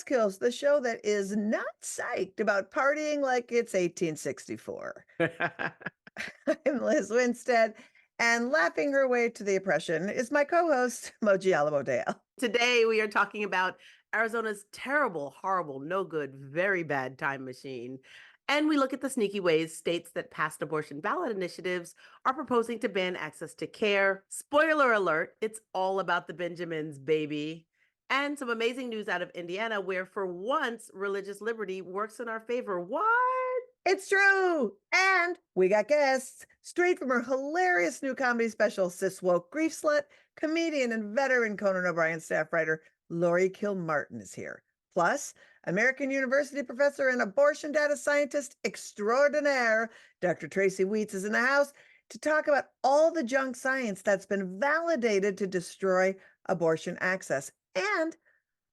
Buzzkills, the show that is not psyched about partying like it's 1864. I'm Liz Winstead, and laughing her way to the oppression is my co-host, Moji Alamo-Dale. Today, we are talking about Arizona's terrible, horrible, no good, very bad time machine. And we look at the sneaky ways states that passed abortion ballot initiatives are proposing to ban access to care. Spoiler alert, it's all about the Benjamins, baby. And some amazing news out of Indiana, where for once, religious liberty works in our favor. What? It's true! And we got guests straight from her hilarious new comedy special, Cis Woke Grief Slut. Comedian and veteran Conan O'Brien staff writer Laurie Kilmartin is here. Plus, American University professor and abortion data scientist extraordinaire, Dr. Tracy Weitz is in the house to talk about all the junk science that's been validated to destroy abortion access and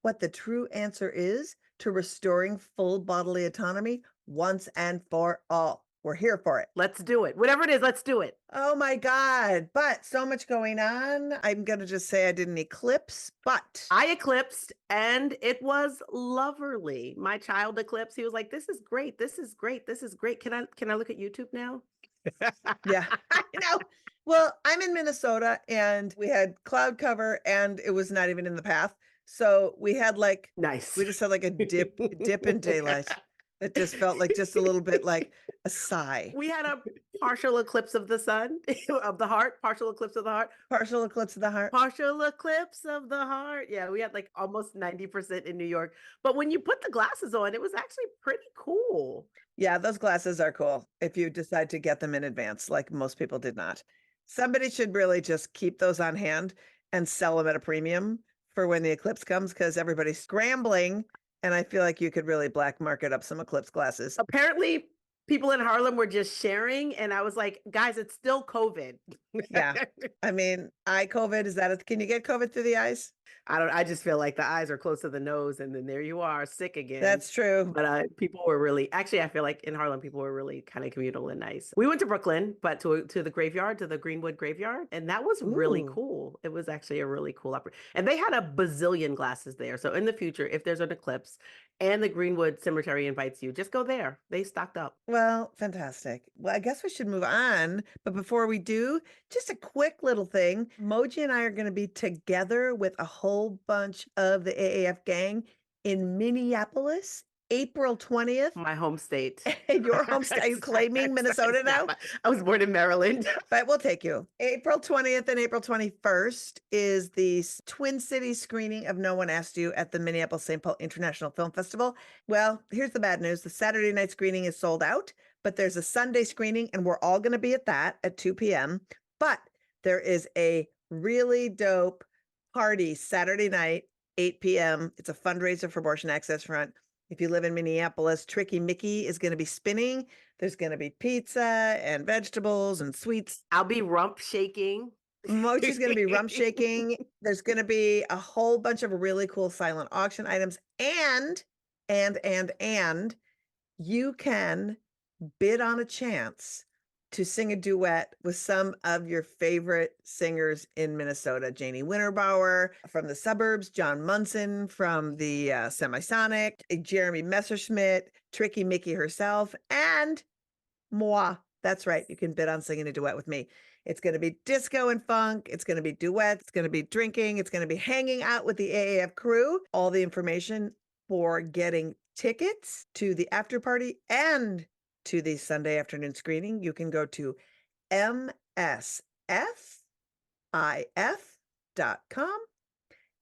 what the true answer is to restoring full bodily autonomy once and for all. We're here for it. Let's do it. Whatever it is, let's do it. Oh my God. But so much going on. I'm going to just say I didn't eclipse, but I eclipsed and it was lovely. My child eclipsed. He was like, this is great. This is great. This is great. Can I look at YouTube now? yeah, I know. Well, I'm in Minnesota and we had cloud cover and it was not even in the path. So we had like, nice. We just had like a dip in daylight. It just felt like just a little bit like a sigh. We had a partial eclipse of the sun, of the heart, partial eclipse of the heart. Partial eclipse of the heart. Partial eclipse of the heart. Yeah, we had like almost 90% in New York. But when you put the glasses on, it was actually pretty cool. Yeah, those glasses are cool if you decide to get them in advance, like most people did not. Somebody should really just keep those on hand and sell them at a premium for when the eclipse comes, because everybody's scrambling. And I feel like you could really black market up some eclipse glasses. Apparently, people in Harlem were just sharing. And I was like, guys, it's still COVID. Yeah. I mean, eye COVID, is that can you get COVID through the eyes? I just feel like the eyes are close to the nose and then there you are, sick again. That's true. But people were really, actually, I feel like in Harlem, people were really kind of communal and nice. We went to Brooklyn, but to the graveyard, to the Greenwood graveyard. And that was really cool. It was actually a really cool opportunity. And they had a bazillion glasses there. So in the future, if there's an eclipse and the Greenwood Cemetery invites you, just go there. They stocked up. Well, fantastic. Well, I guess we should move on. But before we do, just a quick little thing. Moji and I are going to be together with a whole bunch of the AAF gang in Minneapolis, April 20th. My home state. Your home state. Are you claiming Minnesota now? I was born in Maryland. But we'll take you. April 20th and April 21st is the Twin Cities screening of No One Asked You at the Minneapolis St. Paul International Film Festival. Well, here's the bad news. The Saturday night screening is sold out, but there's a Sunday screening and we're all going to be at that at 2 p.m. But there is a really dope party Saturday night, 8 p.m. It's a fundraiser for Abortion Access Front. If you live in Minneapolis, Tricky Mickey is going to be spinning. There's going to be pizza and vegetables and sweets. I'll be rump shaking. Moji's going to be rump shaking. There's going to be a whole bunch of really cool silent auction items. And you can bid on a chance to sing a duet with some of your favorite singers in Minnesota. Janie Winterbauer from the Suburbs, John Munson from the Semisonic, Jeremy Messerschmidt, Tricky Mickey herself, and moi. That's right. You can bid on singing a duet with me. It's going to be disco and funk. It's going to be duets. It's going to be drinking. It's going to be hanging out with the AAF crew. All the information for getting tickets to the after party and to the Sunday afternoon screening, you can go to msfif.com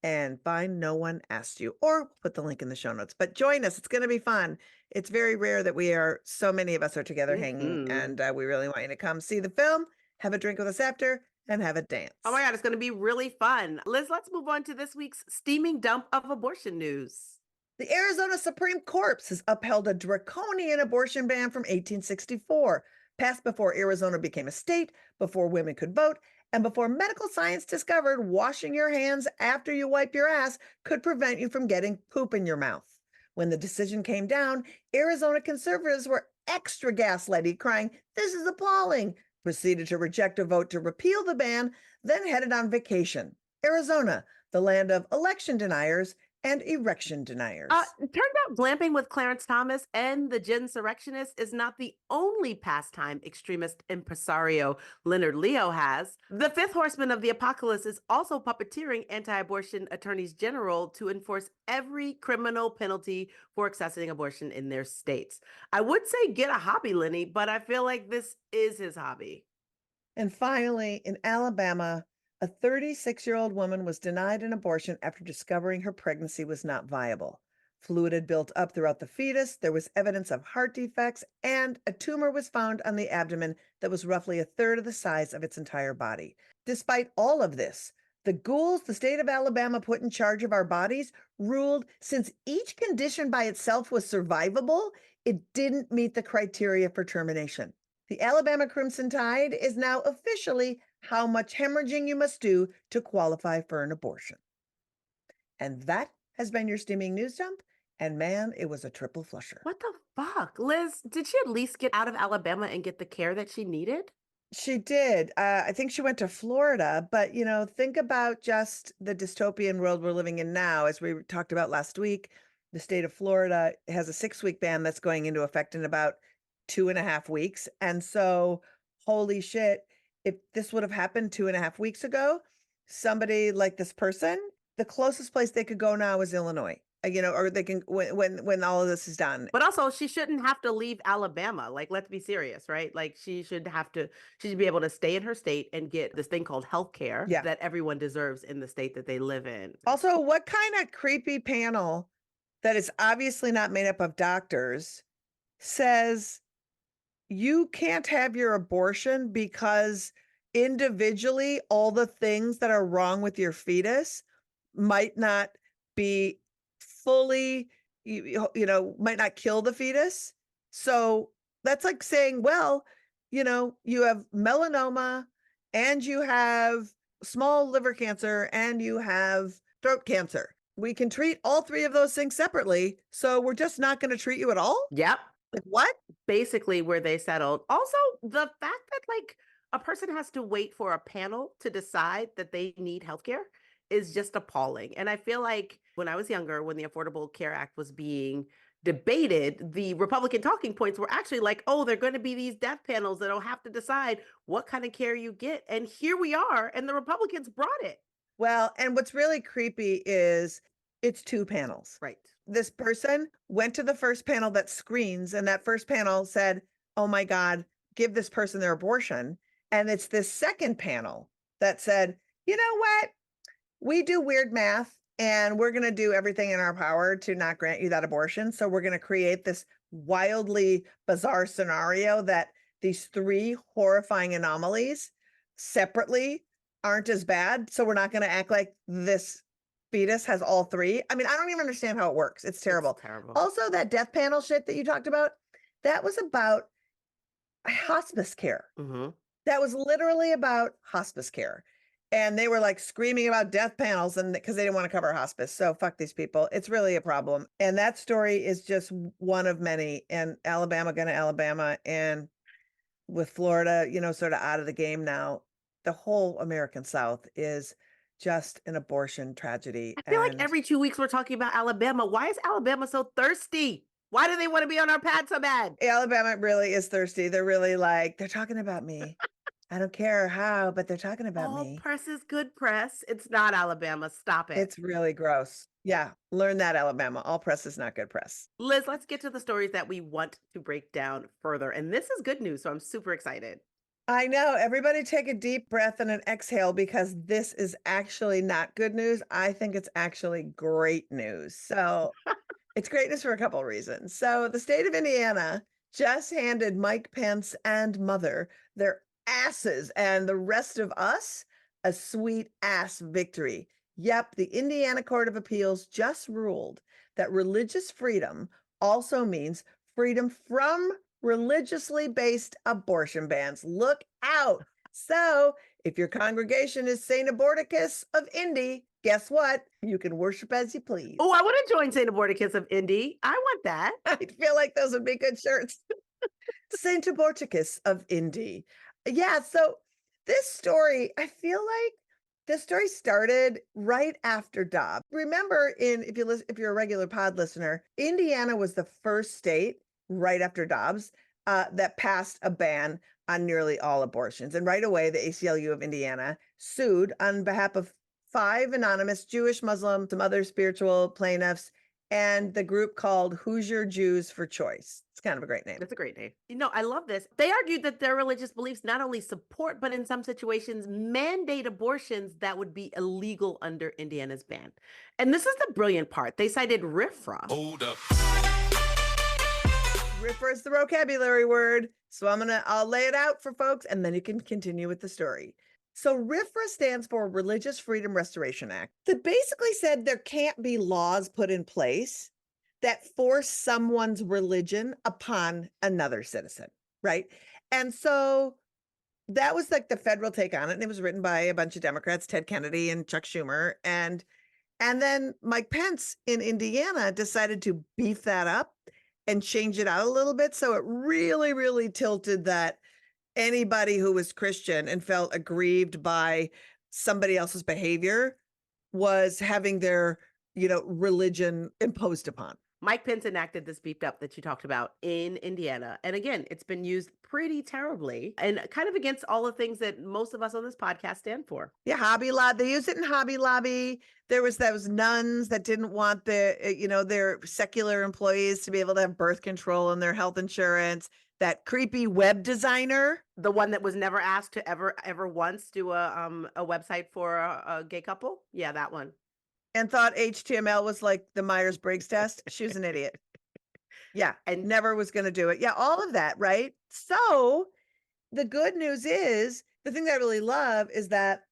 and find No One Asked You, or put the link in the show notes. But join us. It's going to be fun. It's very rare that so many of us are together hanging, and we really want you to come see the film, have a drink with us after, and have a dance. Oh my God, it's going to be really fun. Liz, let's move on to this week's steaming dump of abortion news. The Arizona Supreme Court has upheld a draconian abortion ban from 1864, passed before Arizona became a state, before women could vote, and before medical science discovered washing your hands after you wipe your ass could prevent you from getting poop in your mouth. When the decision came down, Arizona conservatives were extra gaslighty, crying, "This is appalling," proceeded to reject a vote to repeal the ban, then headed on vacation. Arizona, the land of election deniers, and erection deniers. Turned out glamping with Clarence Thomas and the Ginsurrectionists is not the only pastime extremist impresario Leonard Leo has. The fifth horseman of the apocalypse is also puppeteering anti-abortion attorneys general to enforce every criminal penalty for accessing abortion in their states. I would say get a hobby, Lenny, but I feel like this is his hobby. And finally, in Alabama, a 36-year-old woman was denied an abortion after discovering her pregnancy was not viable. Fluid had built up throughout the fetus, there was evidence of heart defects, and a tumor was found on the abdomen that was roughly a third of the size of its entire body. Despite all of this, the ghouls the state of Alabama put in charge of our bodies ruled since each condition by itself was survivable, it didn't meet the criteria for termination. The Alabama Crimson Tide is now officially how much hemorrhaging you must do to qualify for an abortion. And that has been your steaming news dump. And man, it was a triple flusher. What the fuck? Liz, did she at least get out of Alabama and get the care that she needed? She did. I think she went to Florida, but think about just the dystopian world we're living in now. As we talked about last week, the state of Florida has a 6-week ban that's going into effect in about 2.5 weeks. And so, holy shit, if this would have happened 2.5 weeks ago, somebody like this person, the closest place they could go now is Illinois. Or they can when all of this is done. But also, she shouldn't have to leave Alabama. Like, let's be serious, right? Like, she should be able to stay in her state and get this thing called health care that everyone deserves in the state that they live in. Also, what kind of creepy panel that is obviously not made up of doctors says you can't have your abortion because individually all the things that are wrong with your fetus might not be fully, might not kill the fetus. So that's like saying, well, you have melanoma and you have small liver cancer and you have throat cancer. We can treat all three of those things separately. So we're just not going to treat you at all. Yep. Like what? Basically where they settled. Also, the fact that like a person has to wait for a panel to decide that they need healthcare is just appalling. And I feel like when I was younger, when the Affordable Care Act was being debated, the Republican talking points were actually like, oh, they're going to be these death panels that'll have to decide what kind of care you get. And here we are. And the Republicans brought it. Well, and what's really creepy is it's 2 panels. Right. This person went to the first panel that screens, and that first panel said, oh my God, give this person their abortion. And it's this second panel that said, you know what? We do weird math and we're going to do everything in our power to not grant you that abortion. So we're going to create this wildly bizarre scenario that these 3 horrifying anomalies separately aren't as bad. So we're not going to act like this fetus has all 3. I mean, I don't even understand how it works. It's terrible. It's terrible. Also, that death panel shit that you talked about, that was about hospice care. Mm-hmm. That was literally about hospice care. And they were like screaming about death panels and because they didn't want to cover hospice. So fuck these people. It's really a problem. And that story is just one of many. And Alabama going to Alabama, and with Florida, sort of out of the game now, the whole American South is just an abortion tragedy. I feel like every 2 weeks we're talking about Alabama. Why is Alabama so thirsty? Why do they want to be on our pad so bad? Alabama really is thirsty. They're really like, they're talking about me. I don't care how, but they're talking about me. All press is good press. It's not Alabama. Stop it. It's really gross. Yeah, learn that, Alabama. All press is not good press. Liz, let's get to the stories that we want to break down further. And this is good news, so I'm super excited. I know. Everybody take a deep breath and an exhale because this is actually not good news. I think it's actually great news. So it's great news for a couple of reasons. So the state of Indiana just handed Mike Pence and Mother their asses and the rest of us a sweet ass victory. Yep, the Indiana Court of Appeals just ruled that religious freedom also means freedom from religiously based abortion bans. Look out. So if your congregation is St. Aborticus of Indy, guess what? You can worship as you please. Oh, I want to join St. Aborticus of Indy. I want that. I feel like those would be good shirts. St. Aborticus of Indy. Yeah, so this story, I feel like This story started right after Dobbs. Remember, if you're a regular pod listener, Indiana was the first state right after Dobbs that passed a ban on nearly all abortions. And right away, the ACLU of Indiana sued on behalf of 5 anonymous Jewish, Muslim, some other spiritual plaintiffs, and the group called Hoosier Jews for Choice. It's kind of a great name. That's a great name. I love this. They argued that their religious beliefs not only support, but in some situations mandate abortions that would be illegal under Indiana's ban. And this is the brilliant part. They cited RFRA. Hold up. RFRA is the vocabulary word. So I'll lay it out for folks and then you can continue with the story. So RFRA stands for Religious Freedom Restoration Act that basically said there can't be laws put in place that force someone's religion upon another citizen, right? And so that was like the federal take on it. And it was written by a bunch of Democrats, Ted Kennedy and Chuck Schumer. And then Mike Pence in Indiana decided to beef that up and change it out a little bit. So it really, really tilted that anybody who was Christian and felt aggrieved by somebody else's behavior was having their, religion imposed upon. Mike Pence enacted this beefed up that you talked about in Indiana. And again, it's been used pretty terribly and kind of against all the things that most of us on this podcast stand for. Yeah, Hobby Lobby. They used it in Hobby Lobby. There was those nuns that didn't want their secular employees to be able to have birth control and their health insurance. That creepy web designer. The one that was never asked to ever once do a website for a gay couple. Yeah, that one. And thought HTML was like the Myers-Briggs test. She was an idiot. Yeah, and never was going to do it. Yeah, all of that, right? So the good news is, the thing that I really love is that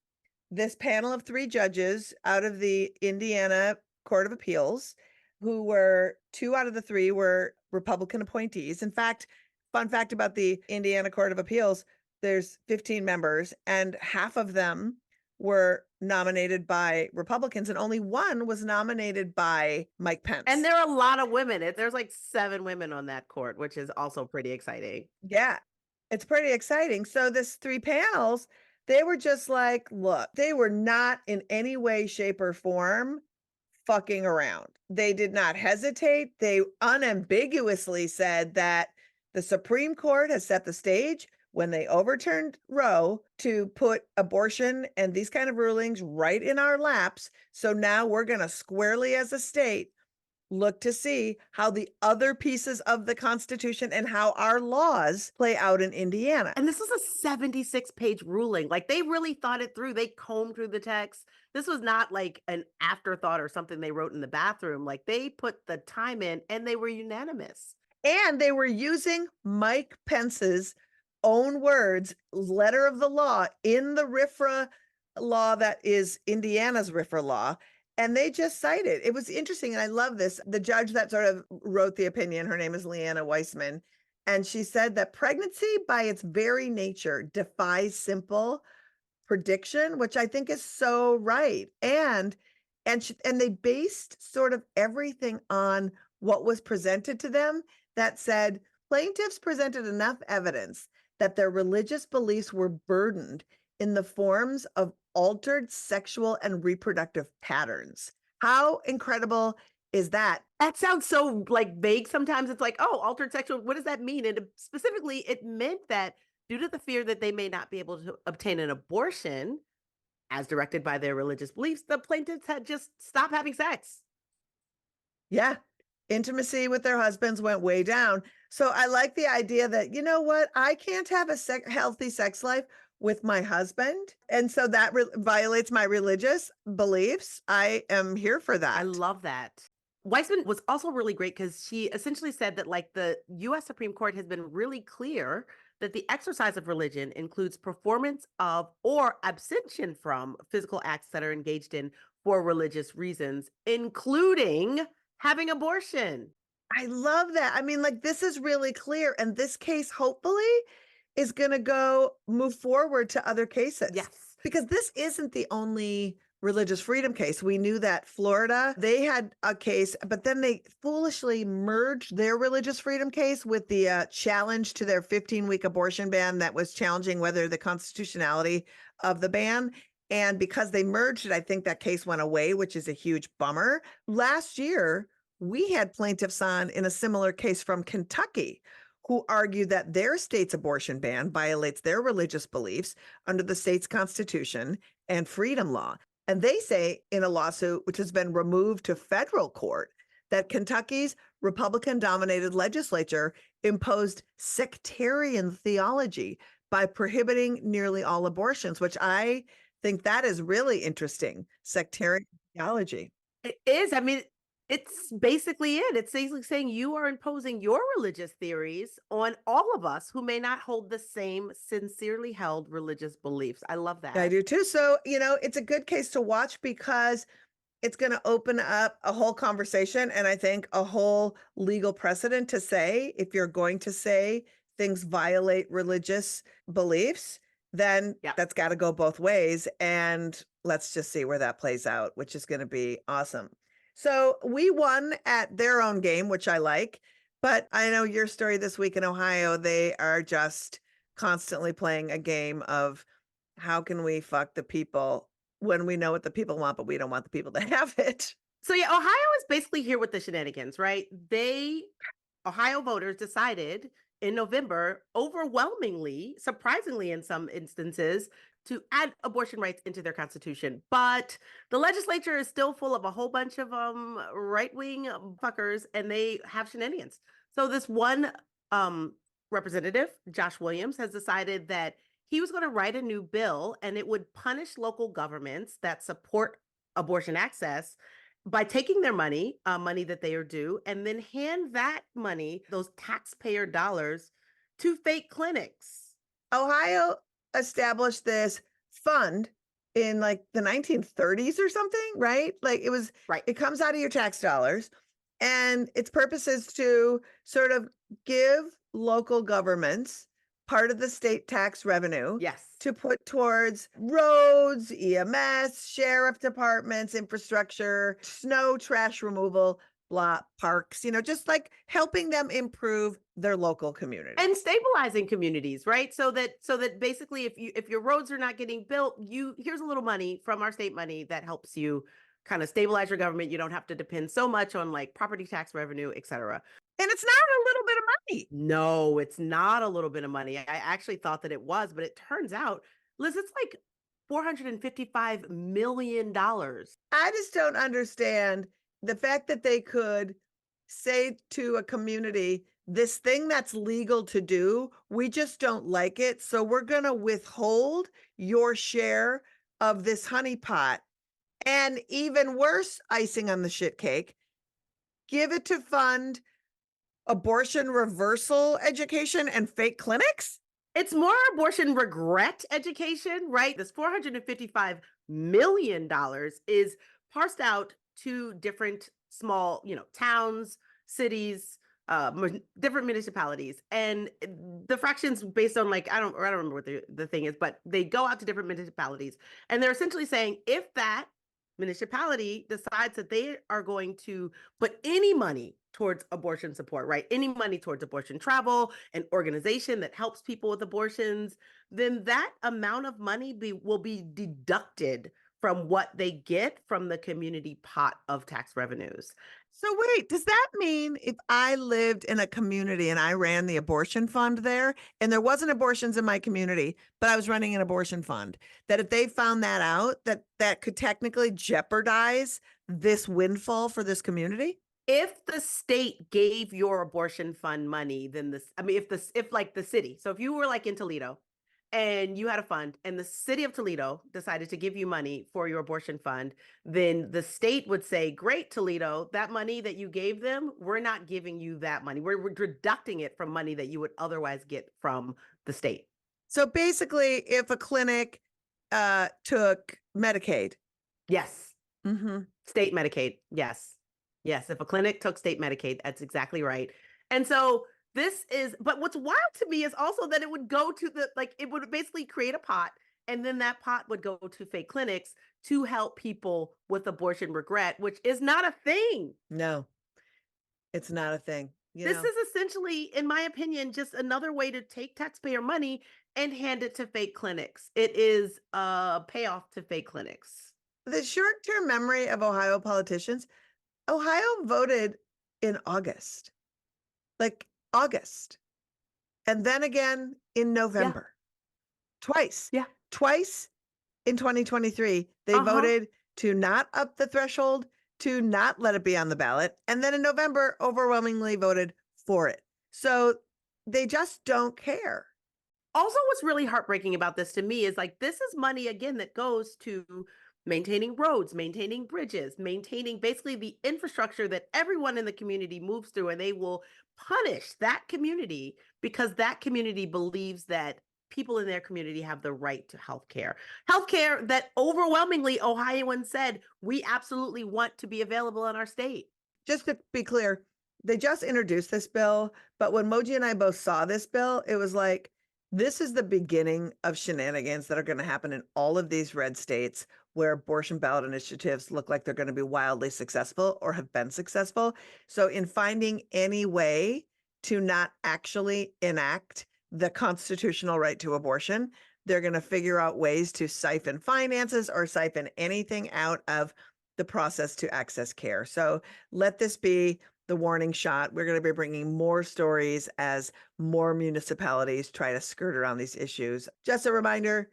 this panel of 3 judges out of the Indiana Court of Appeals, who were 2 out of the 3 were Republican appointees. In fact, fun fact about the Indiana Court of Appeals, there's 15 members and half of them were nominated by Republicans and only 1 was nominated by Mike Pence. And there are a lot of women. There's like 7 women on that court, which is also pretty exciting. Yeah, it's pretty exciting. So this 3 panels, they were just like, look, they were not in any way, shape, or form fucking around. They did not hesitate. They unambiguously said that the Supreme Court has set the stage when they overturned Roe to put abortion and these kind of rulings right in our laps. So now we're going to squarely as a state look to see how the other pieces of the Constitution and how our laws play out in Indiana. And this was a 76-page ruling. Like, they really thought it through. They combed through the text. This was not like an afterthought or something they wrote in the bathroom. Like, they put the time in and they were unanimous. And they were using Mike Pence's own words, letter of the law in the RFRA law that is Indiana's RFRA law. And they just cited. It was interesting. And I love this. The judge that sort of wrote the opinion, her name is Leanna Weissman. And she said that pregnancy by its very nature defies simple prediction, which I think is so right. And they based sort of everything on what was presented to them that said plaintiffs presented enough evidence that their religious beliefs were burdened in the forms of altered sexual and reproductive patterns. How incredible is that? That sounds so like vague sometimes. It's like, oh, altered sexual, what does that mean? And specifically, it meant that due to the fear that they may not be able to obtain an abortion as directed by their religious beliefs, the plaintiffs had just stopped having sex. Yeah. Intimacy with their husbands went way down. So I like the idea that, you know what, I can't have a healthy sex life with my husband. And so that violates my religious beliefs. I am here for that. I love that. Weissman was also really great because she essentially said that like the U.S. Supreme Court has been really clear that the exercise of religion includes performance of or abstention from physical acts that are engaged in for religious reasons, including having abortion. I love that. I mean, like, this is really clear. And this case, hopefully, is going to move forward to other cases. Yes. Because this isn't the only religious freedom case. We knew that Florida, they had a case, but then they foolishly merged their religious freedom case with the challenge to their 15-week abortion ban that was challenging whether the constitutionality of the ban. And because they merged it, I think that case went away, which is a huge bummer. Last year, we had plaintiffs on in a similar case from Kentucky who argued that their state's abortion ban violates their religious beliefs under the state's constitution and freedom law. And they say in a lawsuit, which has been removed to federal court, that Kentucky's Republican dominated legislature imposed sectarian theology by prohibiting nearly all abortions, which I think that is really interesting. Sectarian theology. It is. I mean, it's basically it. It's basically saying you are imposing your religious theories on all of us who may not hold the same sincerely held religious beliefs. I love that. I do too. So, it's a good case to watch because it's going to open up a whole conversation and I think a whole legal precedent to say if you're going to say things violate religious beliefs, then that's got to go both ways. And let's just see where that plays out, which is going to be awesome. So we won at their own game, which I like. But I know your story this week in Ohio, they are just constantly playing a game of how can we fuck the people when we know what the people want, but we don't want the people to have it. So yeah, Ohio is basically here with the shenanigans, right? Ohio voters decided in November, overwhelmingly, surprisingly in some instances, to add abortion rights into their constitution. But the legislature is still full of a whole bunch of right-wing fuckers, and they have shenanigans. So this one representative, Josh Williams, has decided that he was going to write a new bill, and it would punish local governments that support abortion access by taking their money, money that they are due, and then hand that money, those taxpayer dollars, to fake clinics. Ohio established this fund in like the 1930s or something, right? Like it was, right. It comes out of your tax dollars and its purpose is to sort of give local governments part of the state tax revenue to put towards roads, EMS, sheriff departments, infrastructure, snow, trash removal, parks, just like helping them improve their local community and stabilizing communities, right? So that basically if your roads are not getting built, here's a little money from our state money that helps you kind of stabilize your government. You don't have to depend so much on like property tax revenue, et cetera. And it's not a little bit of money. No, it's not a little bit of money. I actually thought that it was, but it turns out, Liz, it's like $455 million. I just don't understand the fact that they could say to a community, this thing that's legal to do, we just don't like it. So we're going to withhold your share of this honeypot. And even worse, icing on the shit cake, give it to fund abortion reversal education and fake clinics? It's more abortion regret education, right? This $455 million is parsed out to different small, towns, cities, different municipalities. And the fractions based on like, I don't remember what the thing is, but they go out to different municipalities. And they're essentially saying if that municipality decides that they are going to put any money towards abortion support, right? Any money towards abortion travel, an organization that helps people with abortions, then that amount of money will be deducted from what they get from the community pot of tax revenues. So wait, does that mean if I lived in a community and I ran the abortion fund there and there wasn't abortions in my community, but I was running an abortion fund, that if they found that out, that could technically jeopardize this windfall for this community? If the state gave your abortion fund money, then if like the city, so if you were like in Toledo and you had a fund and the city of Toledo decided to give you money for your abortion fund, then the state would say, great, Toledo, that money that you gave them, we're not giving you that money. We're deducting it from money that you would otherwise get from the state. So basically, if a clinic took Medicaid. Yes. Mm-hmm. State Medicaid. Yes. Yes. If a clinic took state Medicaid, that's exactly right. And so but what's wild to me is also that it would go to it would basically create a pot, and then that pot would go to fake clinics to help people with abortion regret, which is not a thing. No, it's not a thing. This is essentially, in my opinion, just another way to take taxpayer money and hand it to fake clinics. It is a payoff to fake clinics. The short-term memory of Ohio politicians, Ohio voted in August, like August, and then again in Yeah. November, twice. Yeah. Twice in 2023, they Uh-huh. voted to not up the threshold, to not let it be on the ballot, and then in November, overwhelmingly voted for it. So they just don't care. Also, what's really heartbreaking about this to me is like this is money again that goes to maintaining roads, maintaining bridges, maintaining basically the infrastructure that everyone in the community moves through, and they will punish that community because that community believes that people in their community have the right to health care. Health care that overwhelmingly Ohioans said we absolutely want to be available in our state. Just to be clear, they just introduced this bill, but when Moji and I both saw this bill, it was like, this is the beginning of shenanigans that are going to happen in all of these red states where abortion ballot initiatives look like they're going to be wildly successful or have been successful. So, in finding any way to not actually enact the constitutional right to abortion, they're going to figure out ways to siphon finances or siphon anything out of the process to access care. So, let this be the warning shot. We're going to be bringing more stories as more municipalities try to skirt around these issues. Just a reminder,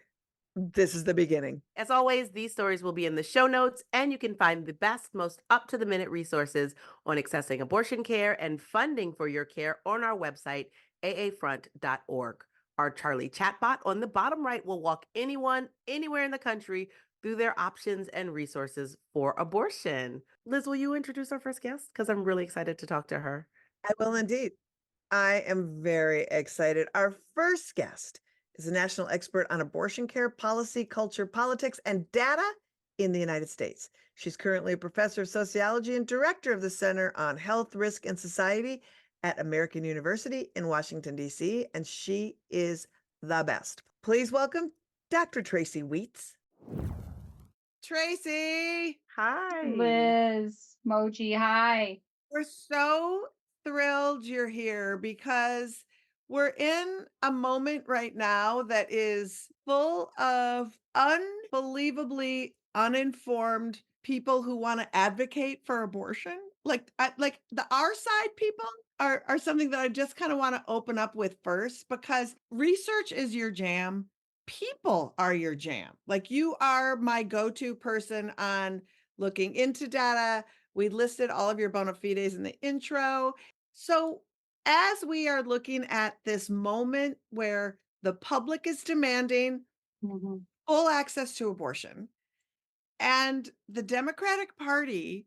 this is the beginning. As always, these stories will be in the show notes, and you can find the best, most up to the minute resources on accessing abortion care and funding for your care on our website, aafront.org. Our Charlie chatbot on the bottom right will walk anyone, anywhere in the country through their options and resources for abortion. Liz, will you introduce our first guest? Because I'm really excited to talk to her. I will indeed. I am very excited. Our first guest is a national expert on abortion care policy, culture, politics, and data in the United States. She's currently a professor of sociology and director of the Center on Health, Risk, and Society at American University in Washington, D.C., and she is the best. Please welcome Dr. Tracy Weitz. Tracy, Hi. Liz, Moji, hi. we're so thrilled you're here because we're in a moment right now that is full of unbelievably uninformed people who want to advocate for abortion. Like the our side people are something that I just kind of want to open up with first, because research is your jam. People are your jam. Like, you are my go-to person on looking into data. We listed all of your bona fides in the intro. So, as we are looking at this moment where the public is demanding Mhm. full access to abortion, and the Democratic Party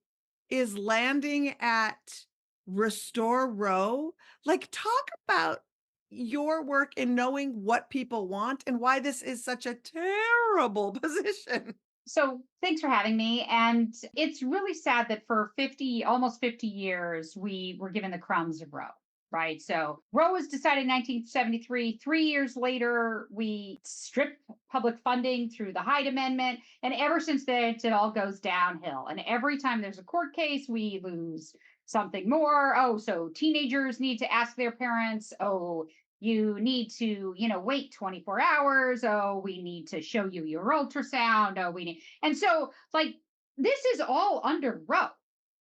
is landing at Restore Roe, like, talk about your work in knowing what people want and why this is such a terrible position. So thanks for having me. And it's really sad that for 50, almost 50 years, we were given the crumbs of Roe, right? So Roe was decided in 1973. 3 years later, we stripped public funding through the Hyde Amendment. And ever since then, it all goes downhill. And every time there's a court case, we lose something more. Oh, so teenagers need to ask their parents. Oh, you need to, wait 24 hours. Oh, we need to show you your ultrasound. Oh, we need. And so, like, this is all under Roe,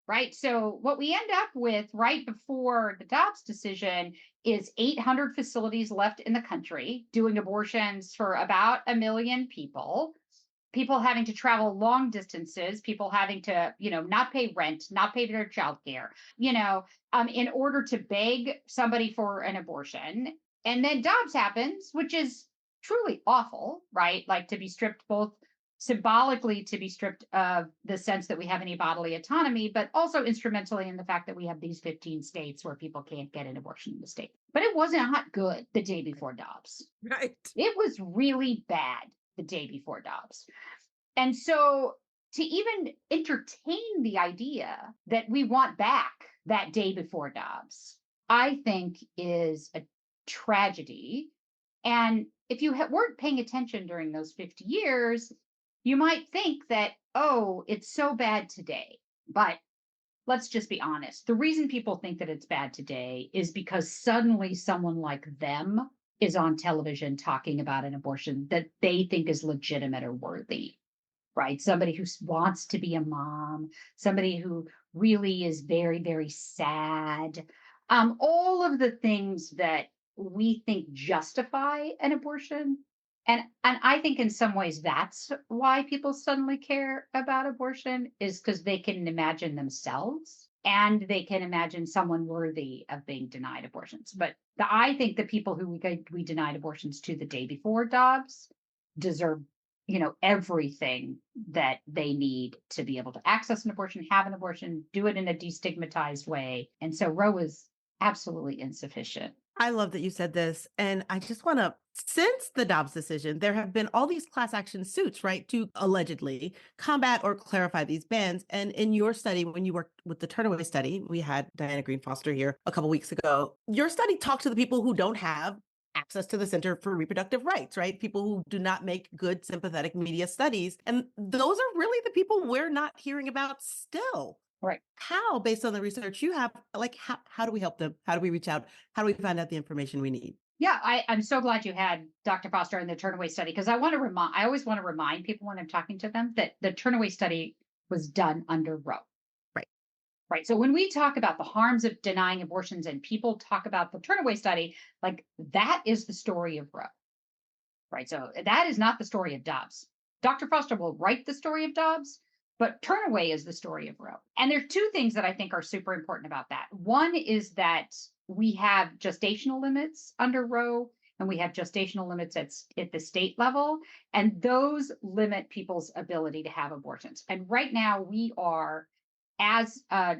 right? So, what we end up with right before the Dobbs decision is 800 facilities left in the country doing abortions for about 1 million people. People having to travel long distances, people having to, not pay rent, not pay their childcare, in order to beg somebody for an abortion. And then Dobbs happens, which is truly awful, right? Like, to be stripped both symbolically, to be stripped of the sense that we have any bodily autonomy, but also instrumentally in the fact that we have these 15 states where people can't get an abortion in the state. But it wasn't not good the day before Dobbs. Right. It was really bad the day before Dobbs. And so to even entertain the idea that we want back that day before Dobbs, I think is a tragedy. And if you weren't paying attention during those 50 years, you might think that, oh, it's so bad today. But let's just be honest. The reason people think that it's bad today is because suddenly someone like them is on television talking about an abortion that they think is legitimate or worthy, right? Somebody who wants to be a mom, somebody who really is very, very sad. All of the things that we think justify an abortion. And I think in some ways that's why people suddenly care about abortion, is because they can imagine themselves and they can imagine someone worthy of being denied abortions. But I think the people who we denied abortions to the day before Dobbs deserve, everything that they need to be able to access an abortion, have an abortion, do it in a destigmatized way. And so Roe is absolutely insufficient. I love that you said this. And I just want to, since the Dobbs decision, there have been all these class action suits, right, to allegedly combat or clarify these bans. And in your study, when you worked with the Turnaway study, we had Diana Green Foster here a couple weeks ago. Your study talked to the people who don't have access to the Center for Reproductive Rights, right? People who do not make good sympathetic media studies. And those are really the people we're not hearing about still. Right. How, based on the research you have, like, how do we help them? How do we reach out? How do we find out the information we need? Yeah, I'm so glad you had Dr. Foster in the Turnaway study, because I always want to remind people when I'm talking to them that the Turnaway study was done under Roe. Right. Right. So when we talk about the harms of denying abortions and people talk about the Turnaway study, like that is the story of Roe. Right. So that is not the story of Dobbs. Dr. Foster will write the story of Dobbs, but Turnaway is the story of Roe. And there are two things that I think are super important about that. One is that we have gestational limits under Roe, and we have gestational limits at the state level, and those limit people's ability to have abortions. And right now we are, as I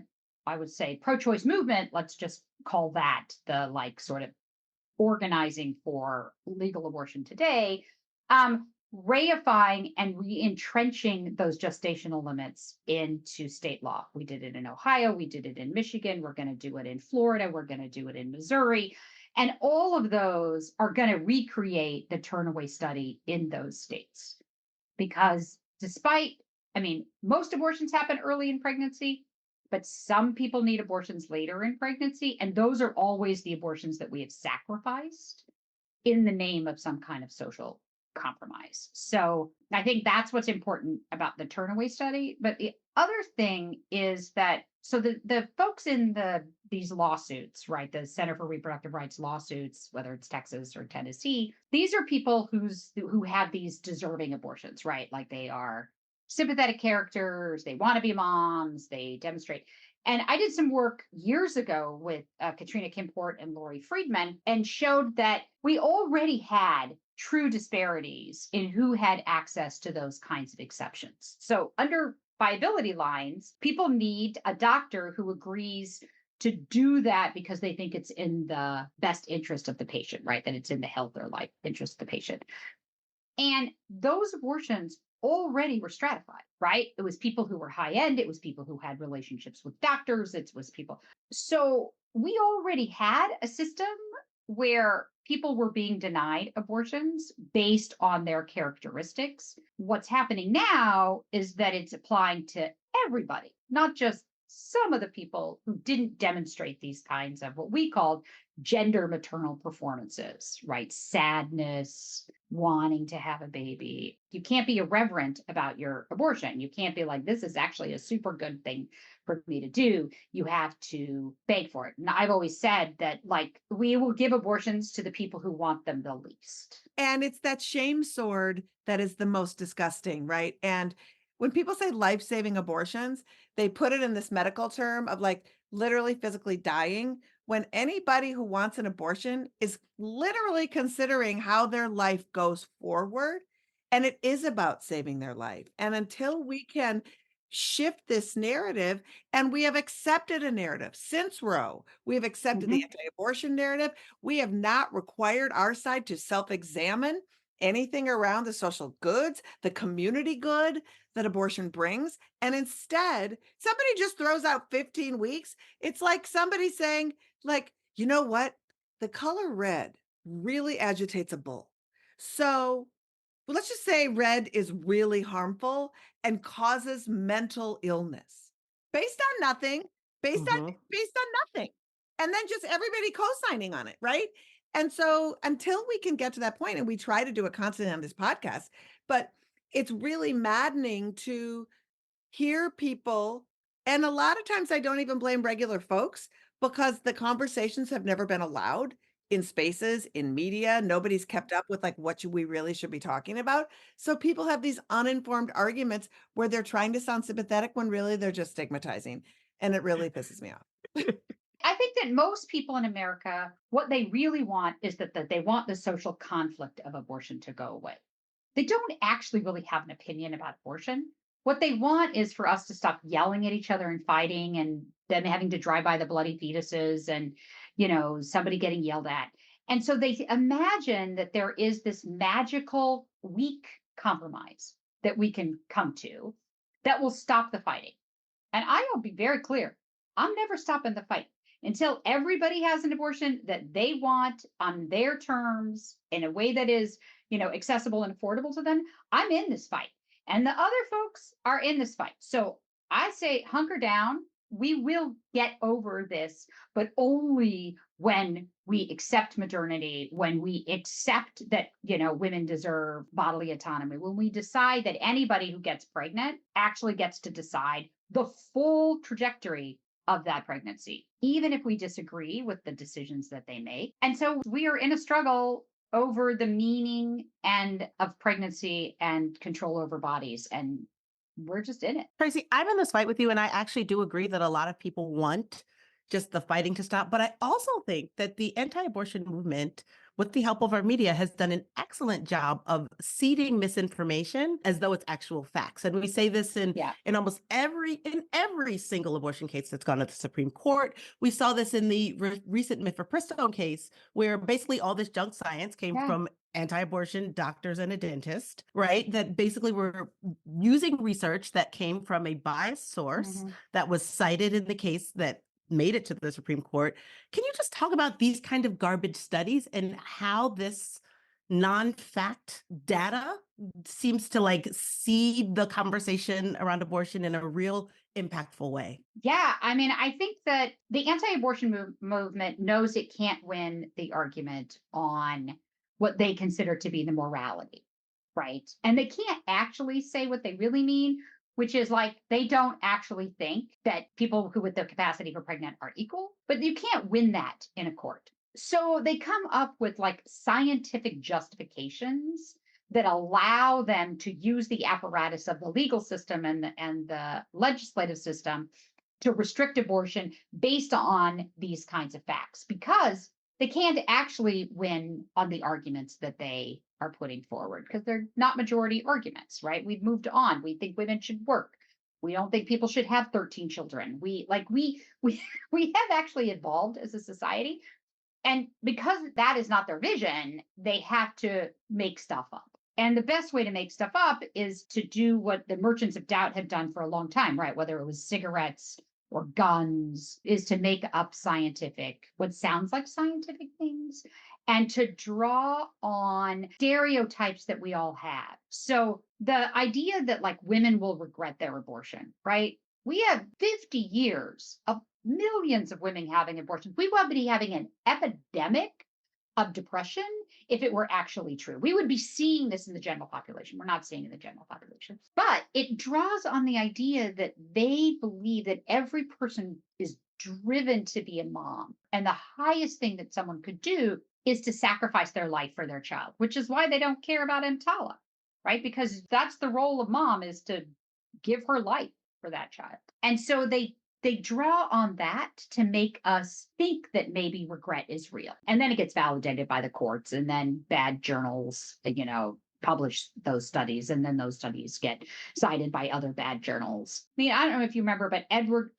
would say, pro-choice movement, let's just call that the like sort of organizing for legal abortion today, reifying and re-entrenching those gestational limits into state law. We did it in Ohio, we did it in Michigan, we're going to do it in Florida, we're going to do it in Missouri. And all of those are going to recreate the Turnaway study in those states. Because most abortions happen early in pregnancy, but some people need abortions later in pregnancy. And those are always the abortions that we have sacrificed in the name of some kind of social compromise. So I think that's what's important about the Turnaway study. But the other thing is that, so the folks in these lawsuits, right, the Center for Reproductive Rights lawsuits, whether it's Texas or Tennessee, these are people who have these deserving abortions, right? Like they are sympathetic characters, they want to be moms, they demonstrate. And I did some work years ago with Katrina Kimport and Laurie Friedman, and showed that we already had true disparities in who had access to those kinds of exceptions. So under viability lines, people need a doctor who agrees to do that because they think it's in the best interest of the patient, right? That it's in the health or life interest of the patient. And those abortions already were stratified, right? It was people who were high end, it was people who had relationships with doctors, it was people. So we already had a system where people were being denied abortions based on their characteristics. What's happening now is that it's applying to everybody, not just some of the people who didn't demonstrate these kinds of what we called gender maternal performances, right? Sadness, wanting to have a baby. You can't be irreverent about your abortion. You can't be like, this is actually a super good thing for me to do. You have to beg for it. And I've always said that, like, we will give abortions to the people who want them the least. And it's that shame sword that is the most disgusting, right? And when people say life-saving abortions, they put it in this medical term of like literally physically dying, when anybody who wants an abortion is literally considering how their life goes forward. And it is about saving their life. And until we can shift this narrative, and we have accepted a narrative since Roe, we have accepted the anti-abortion narrative. We have not required our side to self-examine anything around the social goods, the community good that abortion brings. And instead, somebody just throws out 15 weeks. It's like somebody saying, like, you know what? The color red really agitates a bull. So let's just say red is really harmful and causes mental illness based on nothing, based on nothing. And then just everybody co-signing on it, right? And so until we can get to that point, and we try to do it constantly on this podcast, but it's really maddening to hear people. And a lot of times I don't even blame regular folks because the conversations have never been allowed in spaces, in media. Nobody's kept up with like what we really should be talking about. So people have these uninformed arguments where they're trying to sound sympathetic when really they're just stigmatizing. And it really pisses me off. I think that most people in America, what they really want is that they want the social conflict of abortion to go away. They don't actually really have an opinion about abortion. What they want is for us to stop yelling at each other and fighting and them having to drive by the bloody fetuses and, somebody getting yelled at. And so they imagine that there is this magical, weak compromise that we can come to that will stop the fighting. And I will be very clear, I'm never stopping the fight until everybody has an abortion that they want on their terms in a way that is, accessible and affordable to them. I'm in this fight. And the other folks are in this fight. So I say hunker down. We will get over this, but only when we accept modernity, when we accept that, women deserve bodily autonomy, when we decide that anybody who gets pregnant actually gets to decide the full trajectory of that pregnancy, even if we disagree with the decisions that they make. And so we are in a struggle over the meaning of pregnancy and control over bodies. And we're just in it. Tracy, I'm in this fight with you, and I actually do agree that a lot of people want just the fighting to stop. But I also think that the anti-abortion movement, with the help of our media, has done an excellent job of seeding misinformation as though it's actual facts. And we say this in almost every single abortion case that's gone to the Supreme Court. We saw this in the recent mifepristone case, where basically all this junk science came from anti-abortion doctors and a dentist, right? That basically were using research that came from a biased source that was cited in the case that made it to the Supreme Court. Can you just talk about these kind of garbage studies and how this non-fact data seems to like seed the conversation around abortion in a real impactful way? Yeah, I mean, I think that the anti-abortion movement knows it can't win the argument on what they consider to be the morality, right? And they can't actually say what they really mean, which is like they don't actually think that people who with the capacity for pregnant are equal, but you can't win that in a court. So they come up with like scientific justifications that allow them to use the apparatus of the legal system and the legislative system to restrict abortion based on these kinds of facts, because they can't actually win on the arguments that they are putting forward because they're not majority arguments, right? We've moved on. We think women should work. We don't think people should have 13 children. We have actually evolved as a society. And because that is not their vision, they have to make stuff up. And the best way to make stuff up is to do what the merchants of doubt have done for a long time, right? Whether it was cigarettes or guns, is to make up what sounds like scientific things, and to draw on stereotypes that we all have. So the idea that like women will regret their abortion, right? We have 50 years of millions of women having abortions. We would be having an epidemic of depression if it were actually true. We would be seeing this in the general population. We're not seeing it in the general population. But it draws on the idea that they believe that every person is driven to be a mom. And the highest thing that someone could do is to sacrifice their life for their child, which is why they don't care about EMTALA, right? Because that's the role of mom, is to give her life for that child. And so they draw on that to make us think that maybe regret is real. And then it gets validated by the courts, and then bad journals, publish those studies. And then those studies get cited by other bad journals. I mean, I don't know if you remember, but Everett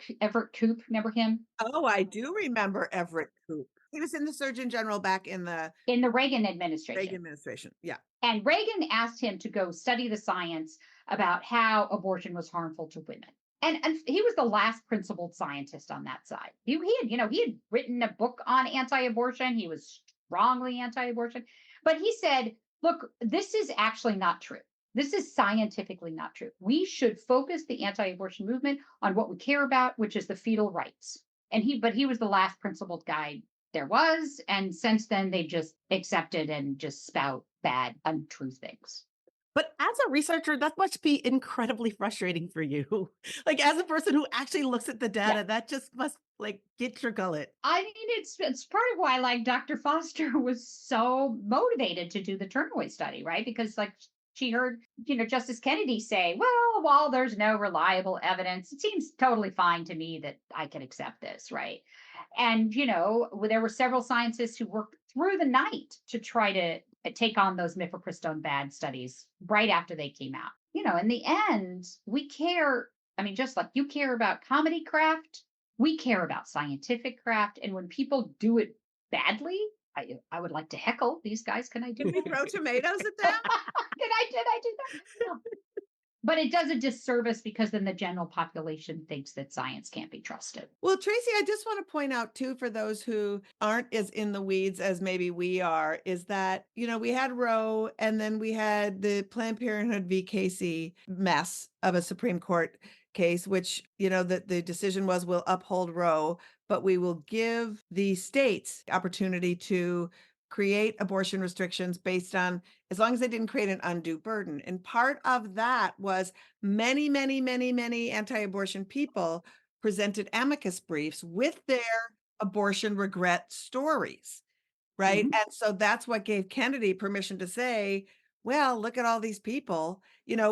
Koop, remember him? Oh, I do remember Everett Koop. He was in the Surgeon General back in the Reagan administration. Yeah. And Reagan asked him to go study the science about how abortion was harmful to women. And he was the last principled scientist on that side. He had written a book on anti-abortion. He was strongly anti-abortion. But he said, look, this is actually not true. This is scientifically not true. We should focus the anti-abortion movement on what we care about, which is the fetal rights. But he was the last principled guy there was. And since then, they just accepted and just spout bad, untrue things. But as a researcher, that must be incredibly frustrating for you. Like as a person who actually looks at the data, that just must like get your gullet. I mean, it's part of why like Dr. Foster was so motivated to do the Turnaway study, right? Because like she heard, Justice Kennedy say, well, while there's no reliable evidence, it seems totally fine to me that I can accept this, right? And, there were several scientists who worked through the night to try to take on those mifepristone bad studies right after they came out. In the end, we care. I mean, just like you care about comedy craft, we care about scientific craft. And when people do it badly, I would like to heckle these guys. Can I do Can we that? throw tomatoes at them? Did I do that? No. But it does a disservice because then the general population thinks that science can't be trusted. Well, Tracy, I just want to point out too, for those who aren't as in the weeds as maybe we are, is that, we had Roe and then we had the Planned Parenthood v. Casey mess of a Supreme Court case, which, the decision was we'll uphold Roe, but we will give the states the opportunity to create abortion restrictions based on, as long as they didn't create an undue burden. And part of that was many, many, many, many anti-abortion people presented amicus briefs with their abortion regret stories, right? Mhm. And so that's what gave Kennedy permission to say, well, look at all these people,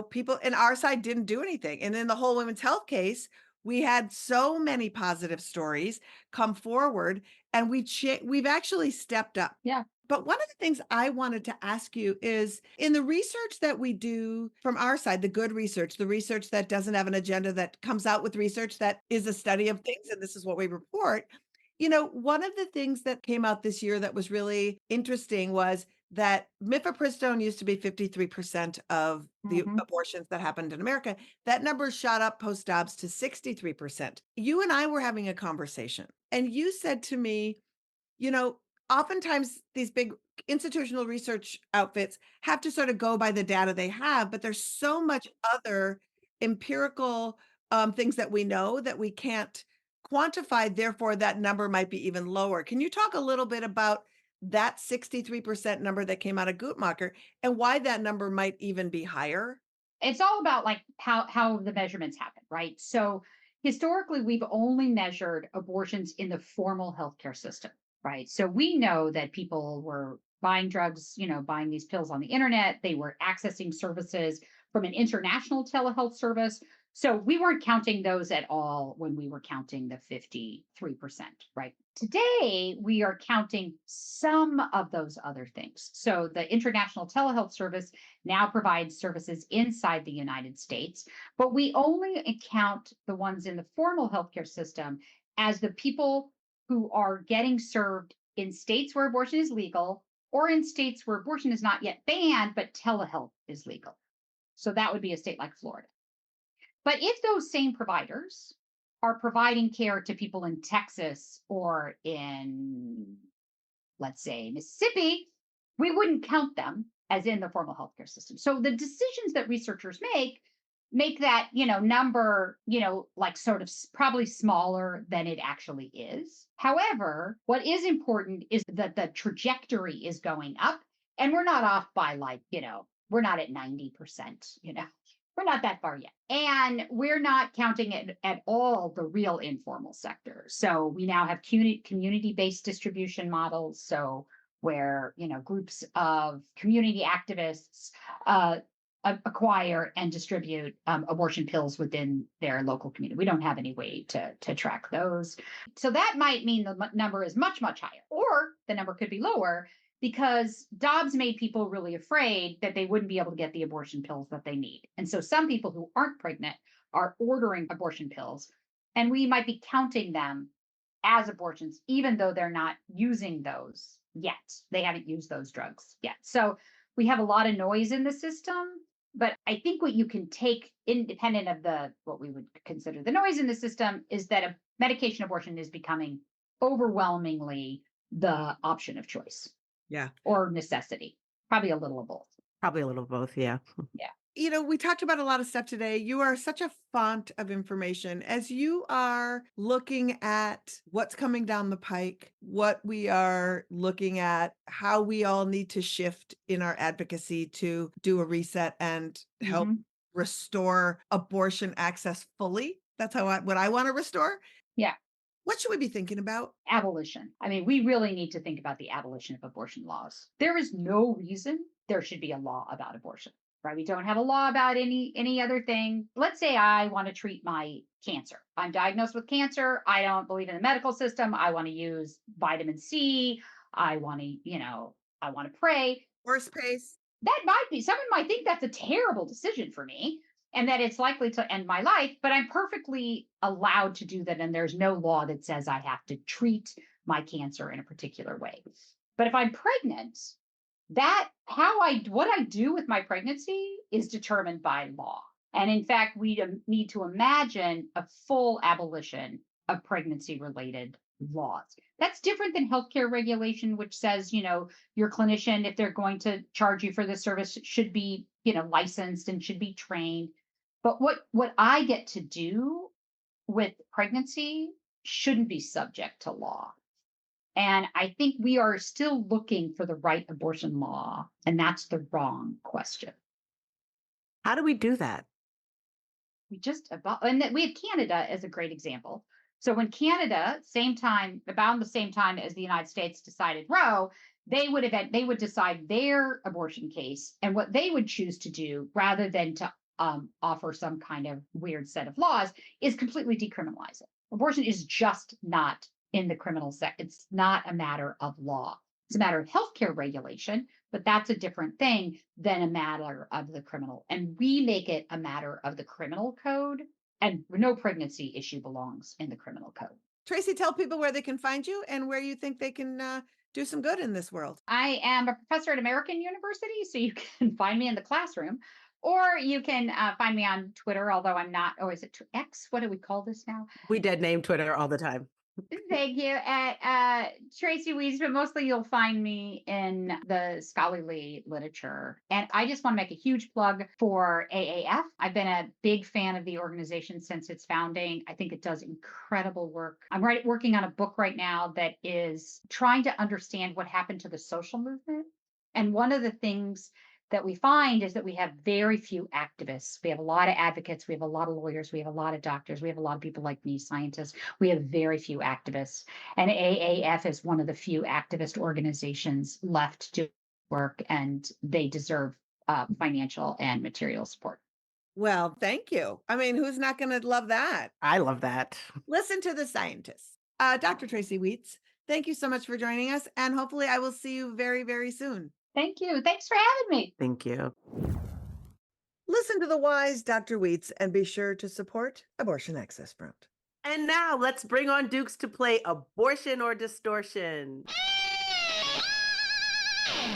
people in our side didn't do anything. And in the whole women's health case, we had so many positive stories come forward, and we've actually stepped up. Yeah. But one of the things I wanted to ask you is, in the research that we do from our side, the good research, the research that doesn't have an agenda, that comes out with research that is a study of things, and this is what we report. One of the things that came out this year that was really interesting was that mifepristone used to be 53% of the Mhm. abortions that happened in America. That number shot up post-Dobbs to 63%. You and I were having a conversation, and you said to me, oftentimes these big institutional research outfits have to sort of go by the data they have, but there's so much other empirical things that we know that we can't quantify. Therefore, that number might be even lower. Can you talk a little bit about that 63% number that came out of Guttmacher and why that number might even be higher? It's all about like how the measurements happen, right? So historically, we've only measured abortions in the formal healthcare system, right? So we know that people were buying drugs, buying these pills on the internet. They were accessing services from an international telehealth service. So we weren't counting those at all when we were counting the 53%, right? Today, we are counting some of those other things. So the international telehealth service now provides services inside the United States, but we only count the ones in the formal healthcare system as the people who are getting served in states where abortion is legal or in states where abortion is not yet banned, but telehealth is legal. So that would be a state like Florida. But if those same providers are providing care to people in Texas or in, let's say, Mississippi, we wouldn't count them as in the formal healthcare system. So the decisions that researchers make that, number, like sort of probably smaller than it actually is. However, what is important is that the trajectory is going up, and we're not off by like, we're not at 90%, we're not that far yet. And we're not counting it at all the real informal sector. So we now have community-based distribution models. So where, groups of community activists acquire and distribute abortion pills within their local community. We don't have any way to track those. So that might mean the number is much, much higher, or the number could be lower, because Dobbs made people really afraid that they wouldn't be able to get the abortion pills that they need. And so some people who aren't pregnant are ordering abortion pills, and we might be counting them as abortions, even though they're not using those yet. They haven't used those drugs yet. So we have a lot of noise in the system, but I think what you can take independent of what we would consider the noise in the system is that a medication abortion is becoming overwhelmingly the option of choice. Yeah. Or necessity. Probably a little of both. Probably a little of both, yeah. Yeah. we talked about a lot of stuff today. You are such a font of information as you are looking at what's coming down the pike, what we are looking at, how we all need to shift in our advocacy to do a reset and help restore abortion access fully. That's what I want to restore. Yeah. What should we be thinking about? Abolition. I mean, we really need to think about the abolition of abortion laws. There is no reason there should be a law about abortion, right? We don't have a law about any other thing. Let's say I want to treat my cancer. I'm diagnosed with cancer. I don't believe in the medical system. I want to use vitamin C. I want to, I want to pray. Horse pace. That might be, someone might think that's a terrible decision for me and that it's likely to end my life, but I'm perfectly allowed to do that. And there's no law that says I have to treat my cancer in a particular way. But if I'm pregnant, what I do with my pregnancy is determined by law. And in fact, we need to imagine a full abolition of pregnancy related laws. That's different than healthcare regulation, which says, your clinician, if they're going to charge you for this service, should be, licensed and should be trained. But what I get to do with pregnancy shouldn't be subject to law. And I think we are still looking for the right abortion law, and that's the wrong question. How do we do that? We have Canada as a great example. So when Canada, about the same time as the United States decided Roe, they would decide their abortion case, and what they would choose to do rather than to offer some kind of weird set of laws is completely decriminalize it. Abortion is just not in the criminal sector. It's not a matter of law. It's a matter of healthcare regulation, but that's a different thing than a matter of the criminal. And we make it a matter of the criminal code, and no pregnancy issue belongs in the criminal code. Tracy, tell people where they can find you and where you think they can do some good in this world. I am a professor at American University, so you can find me in the classroom, or you can find me on Twitter, although I'm not. Oh, is it X? What do we call this now? We dead name Twitter all the time. Thank you. At Tracy Weitz, but mostly you'll find me in the scholarly literature. And I just want to make a huge plug for AAF. I've been a big fan of the organization since its founding. I think it does incredible work. I'm working on a book right now that is trying to understand what happened to the social movement. And one of the things that we find is that we have very few activists. We have a lot of advocates. We have a lot of lawyers. We have a lot of doctors. We have a lot of people like me, scientists. We have very few activists. And AAF is one of the few activist organizations left to work, and they deserve financial and material support. Well, thank you. I mean, who's not going to love that? I love that. Listen to the scientists. Dr. Tracy Weitz, thank you so much for joining us. And hopefully I will see you very, very soon. Thank you. Thanks for having me. Thank you. Listen to the wise Dr. Weitz and be sure to support Abortion Access Front. And now let's bring on Dukes to play Abortion or Distortion.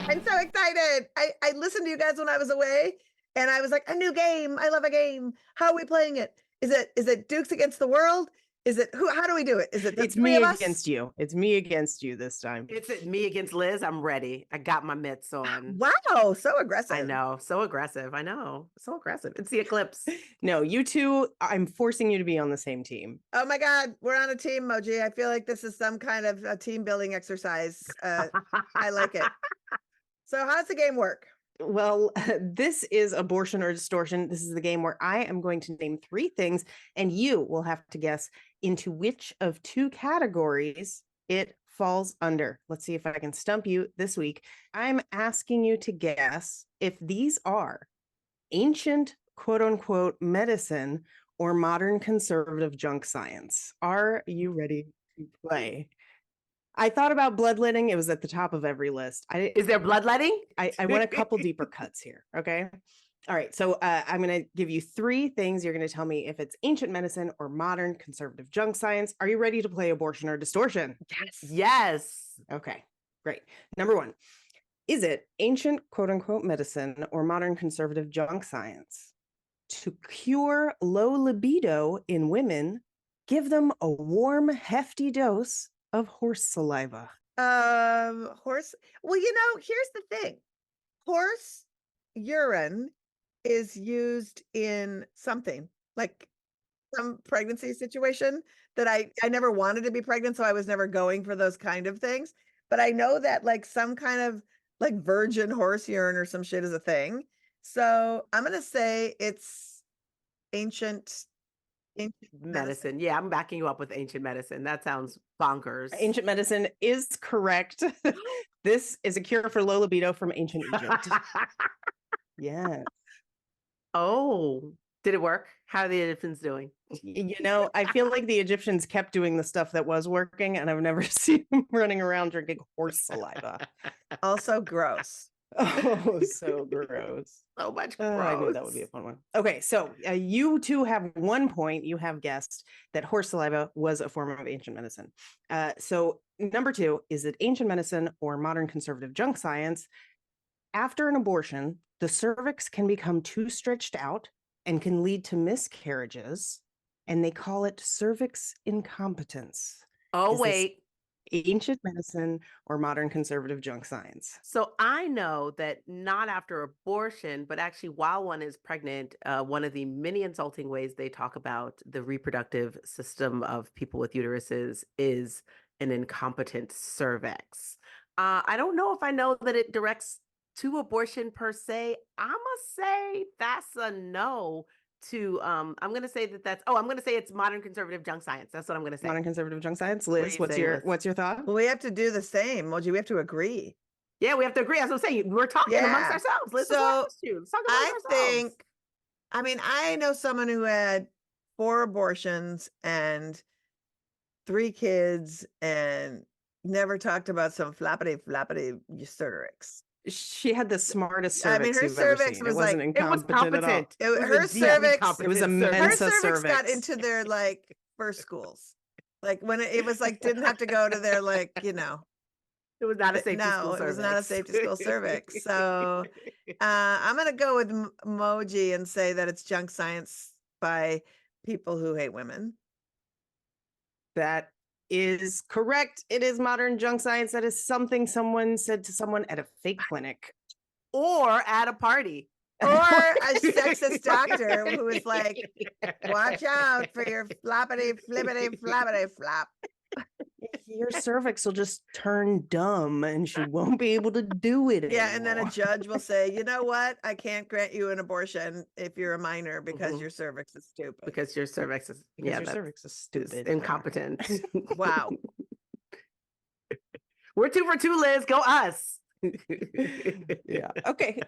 I'm so excited. I listened to you guys when I was away and I was like, a new game. I love a game. How are we playing it? Is it Dukes against the world? Is it how do we do it? Is it it's me against you? It's me against you this time. It's me against Liz. I'm ready. I got my mitts on. Wow, so aggressive. I know, so aggressive. I know, so aggressive. It's the eclipse. No, you two, I'm forcing you to be on the same team. Oh my God, we're on a team, Moji. I feel like this is some kind of a team building exercise. I like it. So how does the game work? Well, this is Abortion or Distortion. This is the game where I am going to name 3 things, and you will have to guess into which of 2 categories it falls under. Let's see if I can stump you this week. I'm asking you to guess if these are ancient, quote unquote, medicine or modern conservative junk science. Are you ready to play? I thought about bloodletting. It was at the top of every list. Is there bloodletting? I want a couple deeper cuts here. Okay. All right. So I'm going to give you 3 things. You're going to tell me if it's ancient medicine or modern conservative junk science. Are you ready to play Abortion or Distortion? Yes. Yes. Okay, great. Number 1, is it ancient, quote unquote, medicine or modern conservative junk science to cure low libido in women? Give them a warm, hefty dose of horse saliva. Horse. Well, here's the thing. Horse urine is used in something like some pregnancy situation that I never wanted to be pregnant, so I was never going for those kind of things. But I know that like some kind of like virgin horse urine or some shit is a thing. So I'm gonna say it's ancient, ancient medicine. Medicine. Yeah, I'm backing you up with ancient medicine. That sounds bonkers. Ancient medicine is correct. This is a cure for low libido from ancient Egypt. Yeah. Oh, did it work? How are the Egyptians doing? You know, I feel like the Egyptians kept doing the stuff that was working, and I've never seen them running around drinking horse saliva. Also gross. Oh, so gross. So much gross. I knew that would be a fun one. Okay, so you two have 1 point. You have guessed that horse saliva was a form of ancient medicine. So number 2, is it ancient medicine or modern conservative junk science? After an abortion, the cervix can become too stretched out and can lead to miscarriages, and they call it cervix incompetence. Oh, Is this wait. ancient medicine or modern conservative junk science? So I know that not after abortion, but actually while one is pregnant, one of the many insulting ways they talk about the reproductive system of people with uteruses is an incompetent cervix. I don't know if I know that it directs to abortion per se. I'm gonna say that's a no to I'm gonna say I'm gonna say it's modern conservative junk science. That's what I'm gonna say. Modern conservative junk science. What are Liz, you what's saying, your Liz? what's your thought? Well, we have to do the same, Moji. We have to agree. Yeah, we have to agree. As I'm saying, we're talking amongst Yeah. ourselves. Let's So, let's talk amongst I ourselves. think, I mean, I know someone who had 4 abortions and 3 kids and never talked about some flappity cervix. She had the smartest I cervix mean, her you've ever cervix seen. was It wasn't like- It was incompetent at all. competent. It- was her a deeply cervix- It was a competent mensa Her cervix. cervix got cervix. into their like first schools. Like when it was like didn't have to go to their like, you know. It was not a safety school No, cervix. it was not a safety school cervix. So I'm gonna go with Moji and say that it's junk science by people who hate women. That is correct. It is modern junk science. That is something someone said to someone at a fake clinic. or at a party. Or a sexist doctor who is like, watch out for your floppity, flippity, flappity, flap. Your cervix will just turn dumb and she won't be able to do it Yeah, and then a anymore. judge will say, you know what? I can't grant you an abortion if you're a minor because Mhm. your cervix is stupid. Because your cervix is Because your that's cervix is stupid. incompetent. Wow. We're 2 for 2, Liz. Go us. Yeah. Okay.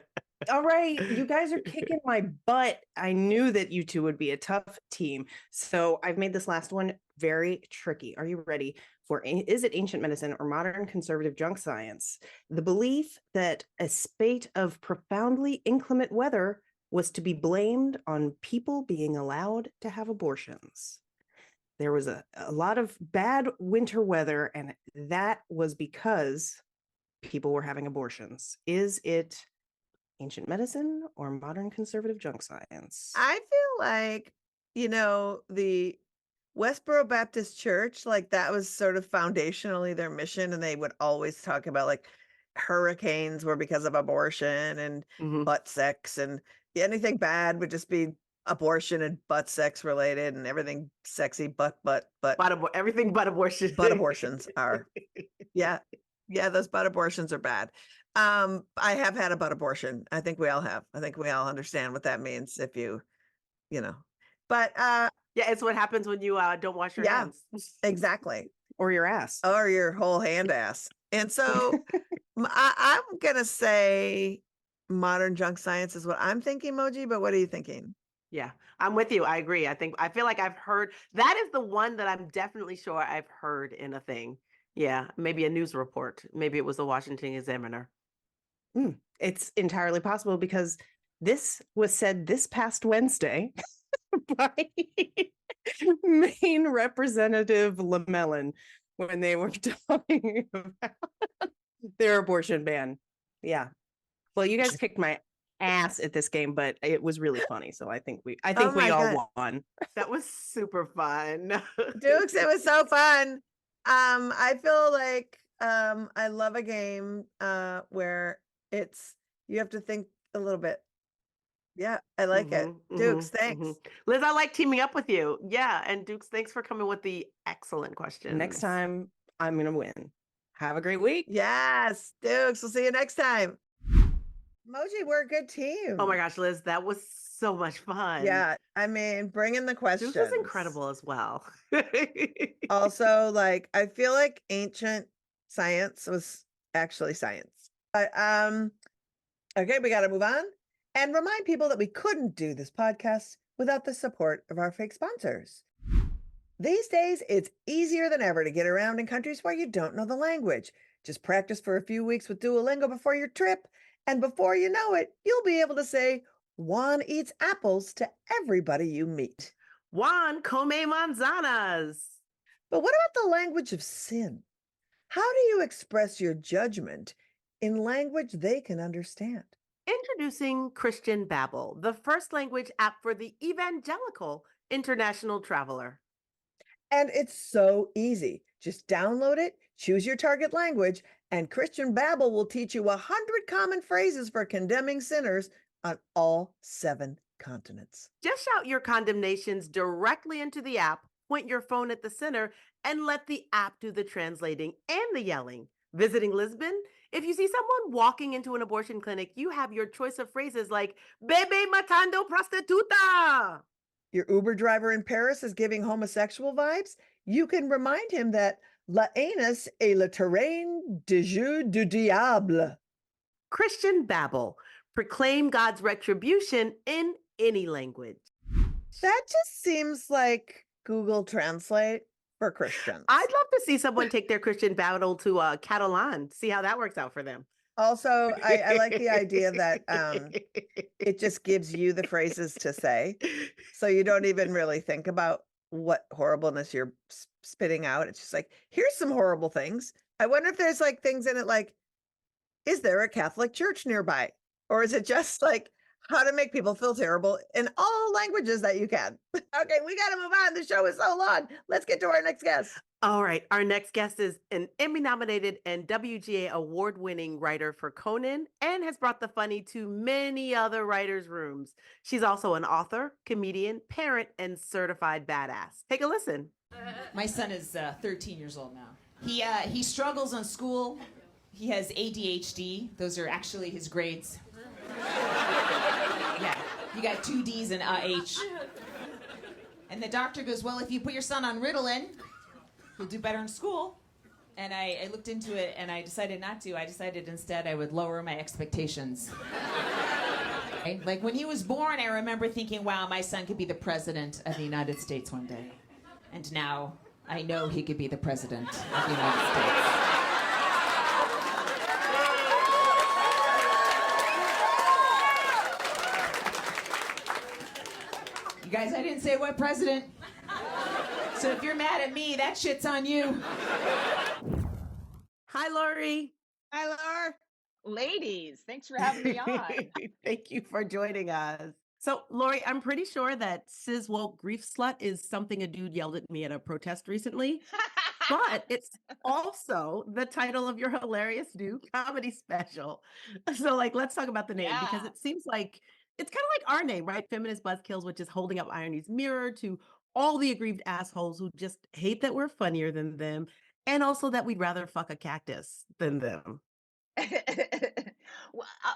All right. You guys are kicking my butt. I knew that you two would be a tough team. So I've made this last one very tricky. Are you ready for is it ancient medicine or modern conservative junk science? The belief that a spate of profoundly inclement weather was to be blamed on people being allowed to have abortions. There was a lot of bad winter weather, and that was because people were having abortions. Is it ancient medicine or modern conservative junk science? I feel like, you know, the Westboro Baptist Church, like that was sort of foundationally their mission. And they would always talk about like hurricanes were because of abortion and Mhm. butt sex, and anything bad would just be abortion and butt sex related, and everything sexy, Everything but abortion. butt abortions are. Yeah. Yeah, those butt abortions are bad. I have had a butt abortion. I think we all have. I think we all understand what that means if you know. But Yeah, it's what happens when you don't wash your Yeah. hands. exactly. Or your ass? Or your whole hand ass. And so I'm gonna say modern junk science is what I'm thinking, Moji, but what are you thinking? Yeah, I'm with you. I agree. I feel like I've heard that is the one that I'm definitely sure I've heard in a thing. Yeah, maybe a news report. Maybe it was the Washington Examiner. It's entirely possible because this was said this past Wednesday by Maine Representative LaMellon when they were talking about their abortion ban. Yeah. Well, you guys kicked my ass at this game, but it was really funny. So I think we Oh my all God. won. That was super fun. Dukes, it was so fun. I feel like I love a game where you have to think a little bit Yeah, I like it. Dukes, thanks. Liz, I like teaming up with you. Yeah. And Dukes, thanks for coming with the excellent questions. Next time, I'm going to win. Have a great week. Yes, Dukes, we'll see you next time. Moji, we're a good team. Oh my gosh, Liz, that was so much fun. Yeah, I mean, bring in the questions. Dukes is incredible as well. Also, like, I feel like ancient science was actually science. But okay, we got to move on and remind people that we couldn't do this podcast without the support of our fake sponsors. These days, it's easier than ever to get around in countries where you don't know the language. Just practice for a few weeks with Duolingo before your trip, and before you know it, you'll be able to say, Juan eats apples to everybody you meet. Juan come manzanas. But what about the language of sin? How do you express your judgment in language they can understand? Introducing Christian Babel, the first language app for the evangelical international traveler. And it's so easy. Just download it, choose your target language, and Christian Babel will teach you 100 common phrases for condemning sinners on all 7 continents. Just shout your condemnations directly into the app, point your phone at the sinner, and let the app do the translating and the yelling. Visiting Lisbon? If you see someone walking into an abortion clinic, you have your choice of phrases like Bebe matando prostituta. Your Uber driver in Paris is giving homosexual vibes? You can remind him that la anus est le terrain de jeu du diable. Christian Babel. Proclaim God's retribution in any language. That just seems like Google Translate for Christians. I'd love to see someone take their Christian Babel to Catalan, see how that works out for them. Also, I like the idea that it just gives you the phrases to say. So you don't even really think about what horribleness you're spitting out. It's just like, here's some horrible things. I wonder if there's like things in it like, is there a Catholic church nearby? Or is it just like how to make people feel terrible in all languages that you can? Okay, we got to move on. The show is so long. Let's get to our next guest. All right. Our next guest is an Emmy-nominated and WGA award-winning writer for Conan and has brought the funny to many other writers' rooms. She's also an author, comedian, parent, and certified badass. Take a listen. My son is 13 years old now. He struggles on school. He has ADHD. Those are actually his grades. Yeah, you got 2 D's and a H. And the doctor goes, well, if you put your son on Ritalin, he'll do better in school. And I looked into it and I decided not to. I decided instead I would lower my expectations. Right? Like when he was born, I remember thinking, wow, my son could be the president of the United States one day. And now I know he could be the president of the United States. You guys, I didn't say what president. So if you're mad at me, that shit's on you. Hi, Laurie. Hi, Laura. Ladies, thanks for having me on. Thank you for joining us. So, Laurie, I'm pretty sure that cis woke grief slut is something a dude yelled at me at a protest recently, but it's also the title of your hilarious new comedy special. So, like, let's talk about the name because it seems like it's kind of like our name, right? Feminist Buzzkills, which is holding up irony's mirror to all the aggrieved assholes who just hate that we're funnier than them and also that we'd rather fuck a cactus than them.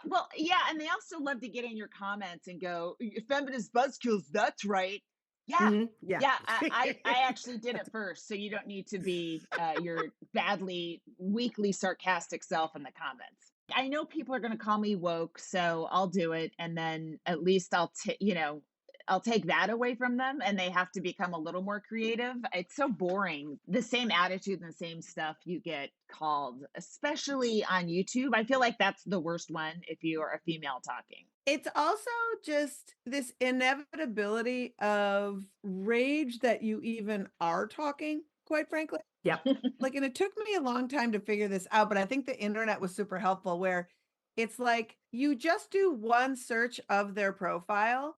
Well, yeah, and they also love to get in your comments and go, "Feminist Buzzkills, that's right." Yeah, Yeah. I actually did it first, so you don't need to be your badly, weakly sarcastic self in the comments. I know people are going to call me woke, so I'll do it, and then at least I'll take that away from them and they have to become a little more creative. It's so boring. The same attitude and the same stuff you get called, especially on YouTube. I feel like that's the worst one if you are a female talking. It's also just this inevitability of rage that you even are talking, quite frankly. Yep. Like, and it took me a long time to figure this out, but I think the internet was super helpful where it's like you just do one search of their profile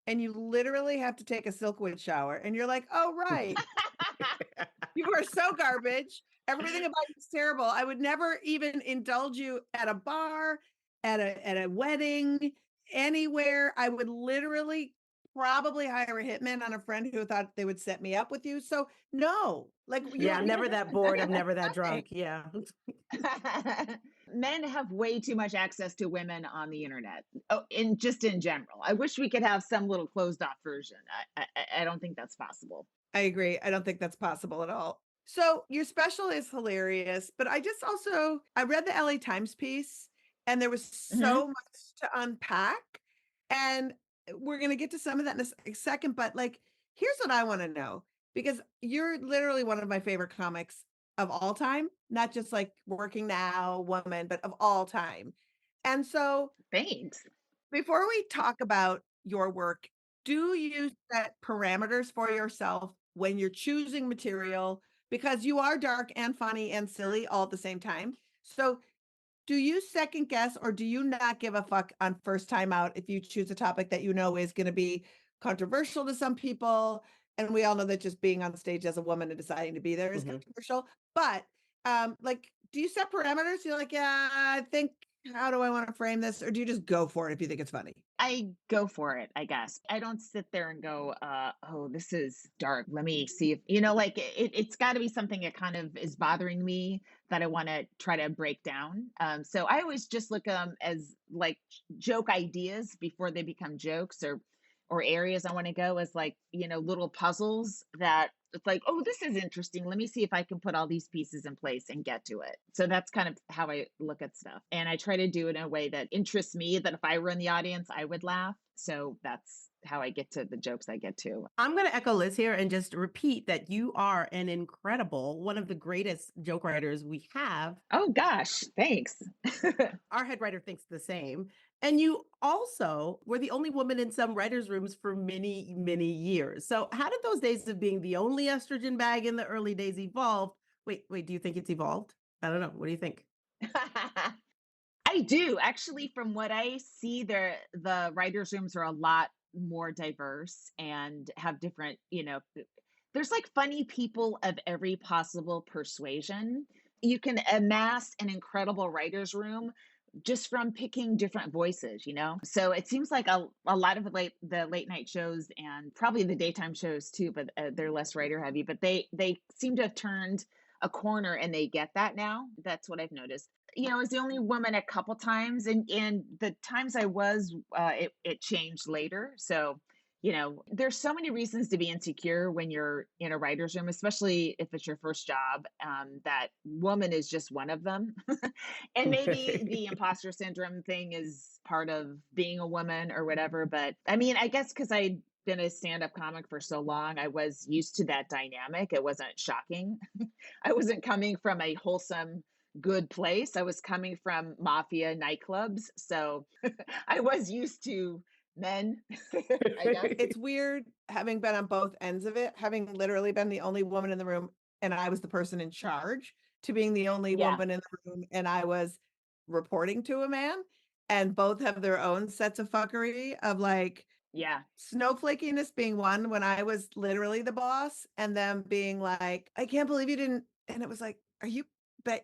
and you literally have to take a Silkwood shower and you're like, oh, right. You are so garbage. Everything about you is terrible. I would never even indulge you at a bar, at a wedding, anywhere. I would literally probably hire a hitman on a friend who thought they would set me up with you. So no, like you Yeah, I'm never that bored. I'm never that drunk. Yeah. Men have way too much access to women on the internet. Oh, in general. I wish we could have some little closed off version. I don't think that's possible. I agree. I don't think that's possible at all. So your special is hilarious, but I read the LA Times piece and there was so much to unpack. And we're going to get to some of that in a second, but like, here's what I want to know, because you're literally one of my favorite comics of all time, not just like working now, woman, but of all time. And so Thanks. before we talk about your work, do you set parameters for yourself when you're choosing material? Because you are dark and funny and silly all at the same time. So do you second guess or do you not give a fuck on first time out if you choose a topic that you know is going to be controversial to some people? And we all know that just being on stage as a woman and deciding to be there is controversial. But like, do you set parameters? You're like, yeah, I think, how do I want to frame this? Or do you just go for it if you think it's funny? I go for it, I guess. I don't sit there and go, oh, this is dark. Let me see if, like it's got to be something that kind of is bothering me that I want to try to break down. So I always just look as like joke ideas before they become jokes, or areas I want to go as like, little puzzles that it's like, oh, this is interesting. Let me see if I can put all these pieces in place and get to it. So that's kind of how I look at stuff. And I try to do it in a way that interests me, that if I were in the audience, I would laugh. So that's how I get to the jokes I get to. I'm going to echo Liz here and just repeat that you are an incredible, one of the greatest joke writers we have. Oh, gosh, thanks. Our head writer thinks the same. And you also were the only woman in some writers' rooms for many, many years. So how did those days of being the only estrogen bag in the early days evolve? Wait, do you think it's evolved? I don't know. What do you think? I do. Actually, from what I see, the writers' rooms are a lot more diverse and have different, there's like funny people of every possible persuasion. You can amass an incredible writer's room just from picking different voices, So it seems like a lot of the late night shows, and probably the daytime shows too, but they're less writer heavy, but they seem to have turned a corner and they get that now. That's what I've noticed. I was the only woman a couple times, and the times I was, it changed later. So, there's so many reasons to be insecure when you're in a writer's room, especially if it's your first job. That woman is just one of them. And maybe the imposter syndrome thing is part of being a woman or whatever. But I mean, I guess because I'd been a stand-up comic for so long, I was used to that dynamic. It wasn't shocking. I wasn't coming from a wholesome, good place. I was coming from mafia nightclubs. So I was used to men. I guess. It's weird having been on both ends of it, having literally been the only woman in the room and I was the person in charge, to being the only woman in the room and I was reporting to a man, and both have their own sets of fuckery of like, snowflakiness being one when I was literally the boss, and them being like, I can't believe you didn't. And it was like, are you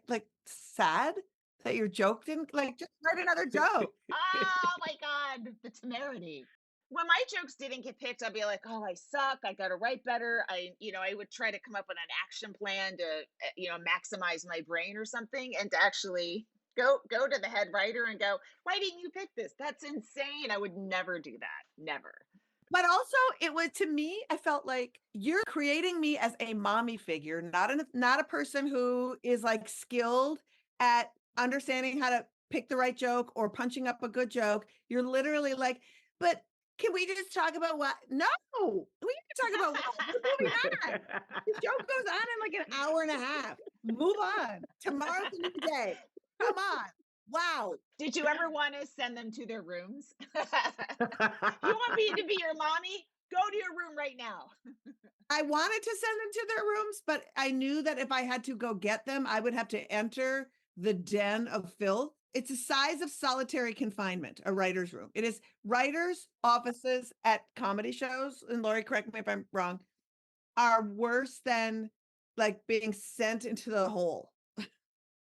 like sad that your joke didn't, like, just write another joke? Oh my God, the temerity. When my jokes didn't get picked, I'd be like, oh, I suck. I got to write better. I would try to come up with an action plan to, maximize my brain or something, and to actually go to the head writer and go, why didn't you pick this? That's insane. I would never do that. Never. But also, it was, to me, I felt like you're creating me as a mommy figure, not a person who is like skilled at understanding how to pick the right joke or punching up a good joke. You're literally like, but can we just talk about what? No, we can talk about what? We're moving on. The joke goes on in like an hour and a half. Move on. Tomorrow's a new day. Come on. Wow. Did you ever want to send them to their rooms? You want me to be your mommy? Go to your room right now. I wanted to send them to their rooms, but I knew that if I had to go get them, I would have to enter the den of filth. It's the size of solitary confinement, a writer's room. It is writers' offices at comedy shows, and Laurie, correct me if I'm wrong, are worse than like being sent into the hole.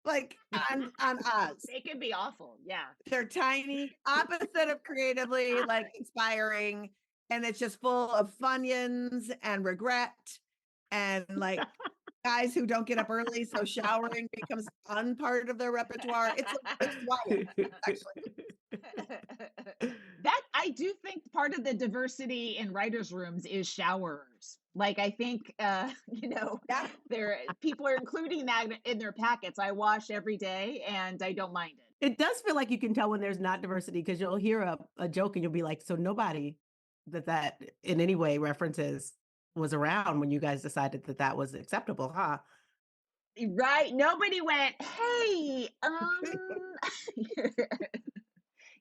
like on us. They can be awful. Yeah. They're tiny, opposite of creatively like inspiring, and it's just full of funyuns and regret and like guys who don't get up early, so showering becomes unpart of their repertoire. It's wild, actually. That I do think part of the diversity in writers' rooms is showerers. Like I think Yeah. people are including that in their packets. I wash every day and I don't mind it. It does feel like you can tell when there's not diversity because you'll hear a joke and you'll be like, so nobody that in any way references was around when you guys decided that was acceptable, huh? Right. Nobody went, hey,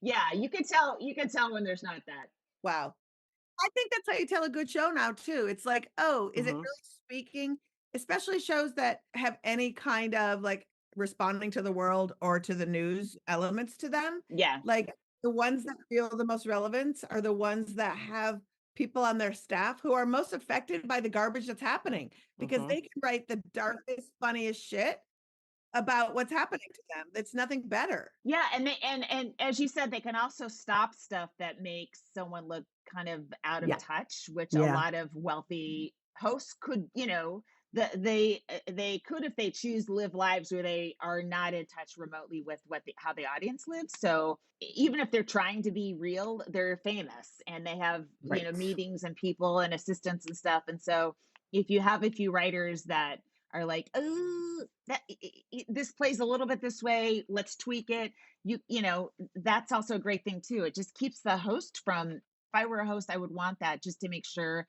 yeah, you can tell when there's not that. Wow. I think that's how you tell a good show now too. It's like, oh, is it Mhm. really speaking? Especially shows that have any kind of like responding to the world or to the news elements to them. Yeah. Like the ones that feel the most relevant are the ones that have people on their staff who are most affected by the garbage that's happening because Mhm. they can write the darkest, funniest shit about what's happening to them. It's nothing better. Yeah, and as you said, they can also stop stuff that makes someone look kind of out of Yeah. touch, which a Yeah. lot of wealthy hosts could, they could, if they choose, live lives where they are not in touch remotely with how the audience lives. So even if they're trying to be real, they're famous and they have Right. meetings and people and assistants and stuff. And so if you have a few writers that are like, oh, this plays a little bit this way, let's tweak it. That's also a great thing too. It just keeps the host from. If I were a host, I would want that just to make sure.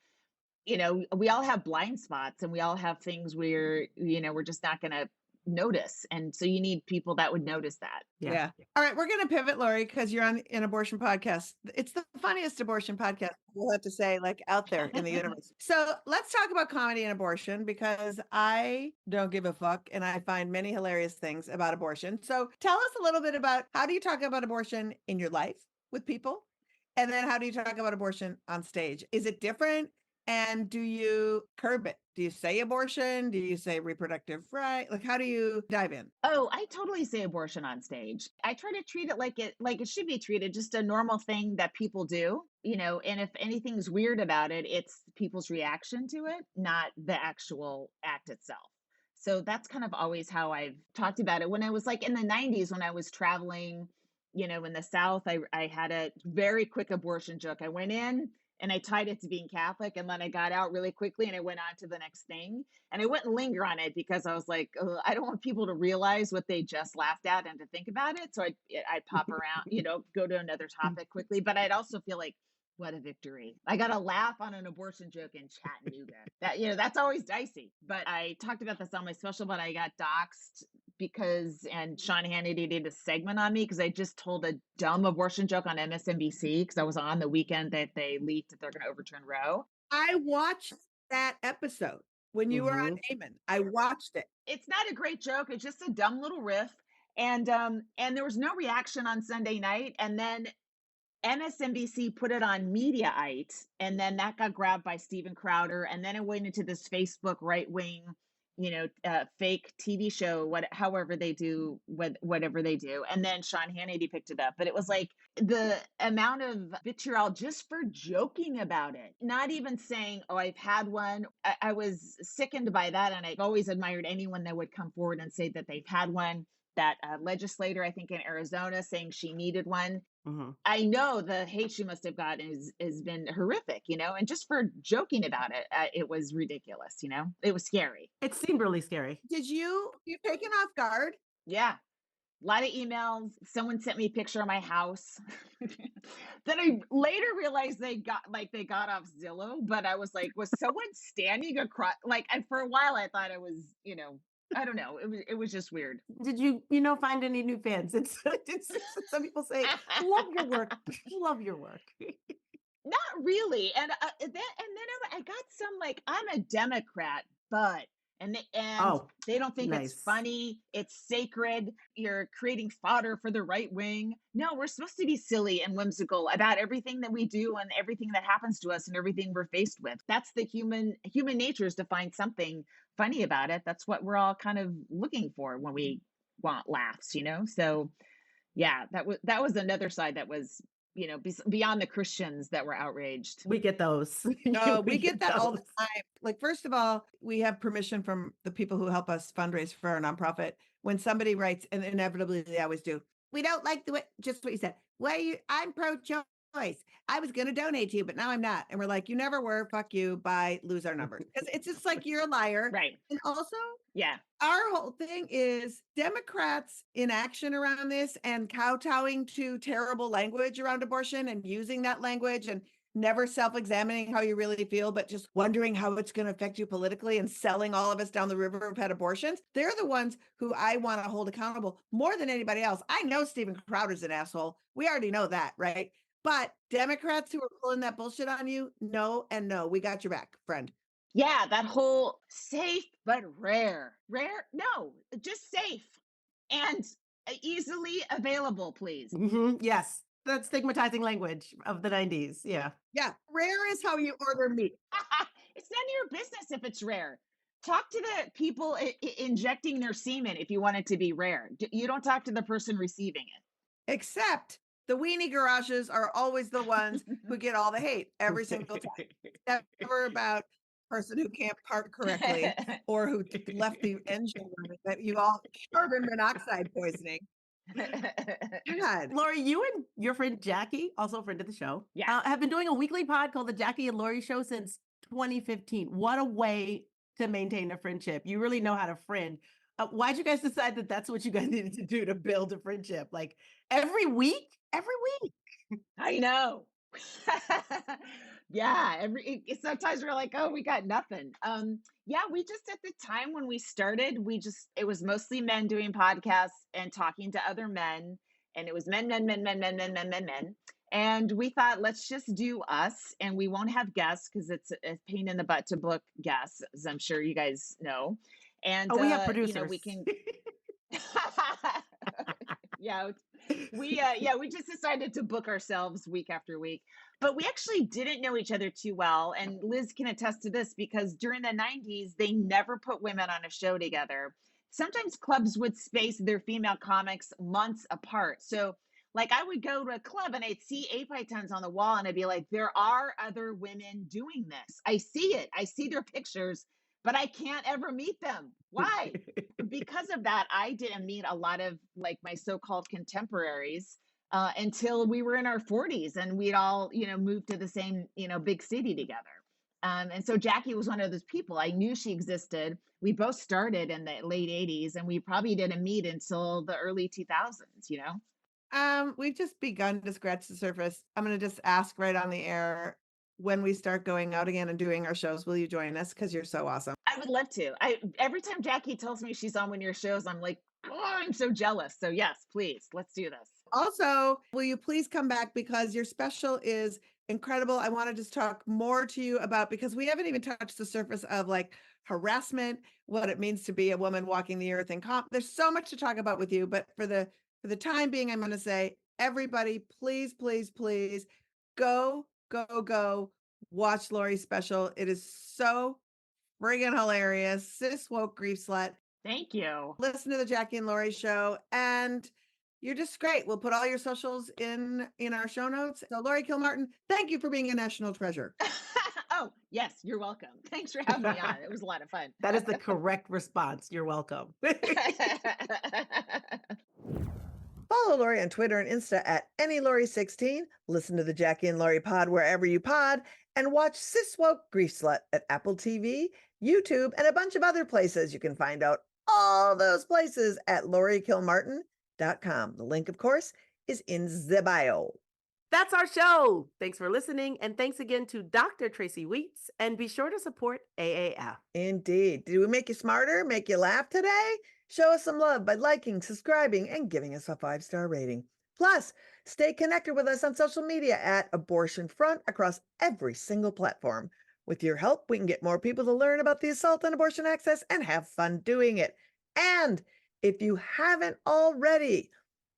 We all have blind spots and we all have things where we're just not going to notice, and so you need people that would notice that. Yeah. All right, we're going to pivot, Laurie, because you're on an abortion podcast. It's the funniest abortion podcast, we'll have to say, like out there in the universe. So let's talk about comedy and abortion because I don't give a fuck and I find many hilarious things about abortion. So tell us a little bit about how do you talk about abortion in your life with people? And then how do you talk about abortion on stage? Is it different? And do you curb it? Do you say abortion? Do you say reproductive right? Like, how do you dive in? Oh, I totally say abortion on stage. I try to treat it like it should be treated, just a normal thing that people do, and if anything's weird about it, it's people's reaction to it, not the actual act itself. So that's kind of always how I've talked about it. When I was like in the 90s, when I was traveling, in the South, I had a very quick abortion joke. I went in and I tied it to being Catholic, and then I got out really quickly and I went on to the next thing. And I wouldn't linger on it because I was like, I don't want people to realize what they just laughed at and to think about it. So I'd pop around, go to another topic quickly. But I'd also feel like, what a victory. I got a laugh on an abortion joke in Chattanooga. That's always dicey. But I talked about this on my special, but I got doxxed and Sean Hannity did a segment on me because I just told a dumb abortion joke on MSNBC because I was on the weekend that they leaked that they're going to overturn Roe. I watched that episode when you were on Amen. I watched it. It's not a great joke. It's just a dumb little riff. And there was no reaction on Sunday night. And then MSNBC put it on Mediaite, and then that got grabbed by Steven Crowder, and then it went into this Facebook right-wing, fake TV show, however they do, whatever they do, and then Sean Hannity picked it up. But it was like the amount of vitriol just for joking about it, not even saying, "Oh, I've had one." I was sickened by that, and I've always admired anyone that would come forward and say that they've had one. That legislator, I think in Arizona, saying she needed one. I know the hate she must have gotten has been horrific, and just for joking about it, it was ridiculous, it was scary. It seemed really scary. Did you taken off guard? Yeah. A lot of emails. Someone sent me a picture of my house. Then I later realized they got off Zillow, but I was like, was someone standing across? And for a while I thought it was, I don't know. It was just weird. Did you, find any new fans? It's some people say, love your work. Love your work. Not really. And then I got some I'm a Democrat, but they don't think nice. it's funny. It's sacred. You're creating fodder for the right wing. No, we're supposed to be silly and whimsical about everything that we do and everything that happens to us and everything we're faced with. That's the human nature, is to find something funny about it. That's what we're all kind of looking for when we want laughs, So yeah, that was another side that was, beyond the Christians that were outraged. We get those. Oh, we get that all the time. Like, first of all, we have permission from the people who help us fundraise for our nonprofit. When somebody writes, and inevitably they always do, we don't like the way, just what you said. I'm pro-choice. I was going to donate to you, but now I'm not. And we're like, you never were. Fuck you. Bye. Lose our numbers. Because it's just like, you're a liar. Right. And also, Yeah. our whole thing is Democrats' inaction around this and kowtowing to terrible language around abortion and using that language and never self-examining how you really feel, but just wondering how it's going to affect you politically and selling all of us down the river who've had abortions. They're the ones who I want to hold accountable more than anybody else. I know Stephen Crowder's an asshole. We already know that, right? But Democrats who are pulling that bullshit on you, no and no. We got your back, friend. Yeah, that whole safe but rare. No, just safe and easily available, please. Yes. That stigmatizing language of the 90s. Yeah. Yeah. Rare is how you order meat. It's none of your business if it's rare. Talk to the people injecting their semen if you want it to be rare. You don't talk to the person receiving it. Except the weenie garages are always the ones who get all the hate every single time. It's never about person who can't park correctly or who left the engine running, that you all carbon monoxide poisoning. God. Laurie, you and your friend Jackie, also a friend of the show, Yeah. have been doing a weekly pod called the Jackie and Laurie Show since 2015. What a way to maintain a friendship. You really know how to friend. Why'd you guys decide that that's what you guys needed to do to build a friendship? Like every week? Every week. I know. Yeah, sometimes we're like, oh, we got nothing. Yeah, we just, at the time when we started, it was mostly men doing podcasts and talking to other men, and it was men. And we thought, let's just do us, and we won't have guests because it's a pain in the butt to book guests, as I'm sure you guys know. And we have producers. We can. Yeah, we just decided to book ourselves week after week. But we actually didn't know each other too well. And Liz can attest to this because during the 90s, they never put women on a show together. Sometimes clubs would space their female comics months apart. So like I would go to a club and I'd see 8x10s on the wall and I'd be like, there are other women doing this. I see it. I see their pictures, but I can't ever meet them. Why? Because of that, I didn't meet a lot of like my so-called contemporaries until we were in our 40s and we'd all, moved to the same, big city together. And so Jackie was one of those people. I knew she existed. We both started in the late 80s and we probably didn't meet until the early 2000s, We've just begun to scratch the surface. I'm going to just ask right on the air, when we start going out again and doing our shows, will you join us? Because you're so awesome. I would love to. Every time Jackie tells me she's on one of your shows, I'm like, oh, I'm so jealous. So yes, please, let's do this. Also, will you please come back because your special is incredible. I want to just talk more to you about, because we haven't even touched the surface of like harassment, what it means to be a woman walking the earth and there's so much to talk about with you, but for the time being, I'm going to say, everybody, please, please, please go watch Laurie's special. It is so friggin' hilarious. Cis woke grief slut. Thank you. Listen to the Jackie and Laurie show, and you're just great. We'll put all your socials in our show notes. So Laurie Kilmartin, thank you for being a national treasure. Oh, yes, you're welcome. Thanks for having me on. It was a lot of fun. That is the correct response. You're welcome. Follow Laurie on Twitter and Insta at AnyLaurie16. Listen to the Jackie and Laurie pod wherever you pod, and watch Cis Woke Grief Slut at Apple TV, YouTube, and a bunch of other places. You can find out all those places at lauriekilmartin.com. The link, of course, is in the bio. That's our show. Thanks for listening. And thanks again to Dr. Tracy Weitz. And be sure to support AAF. Indeed. Did we make you smarter? Make you laugh today? Show us some love by liking, subscribing, and giving us a 5-star rating. Plus, stay connected with us on social media at Abortion Front across every single platform. With your help, we can get more people to learn about the assault on abortion access and have fun doing it. And if you haven't already,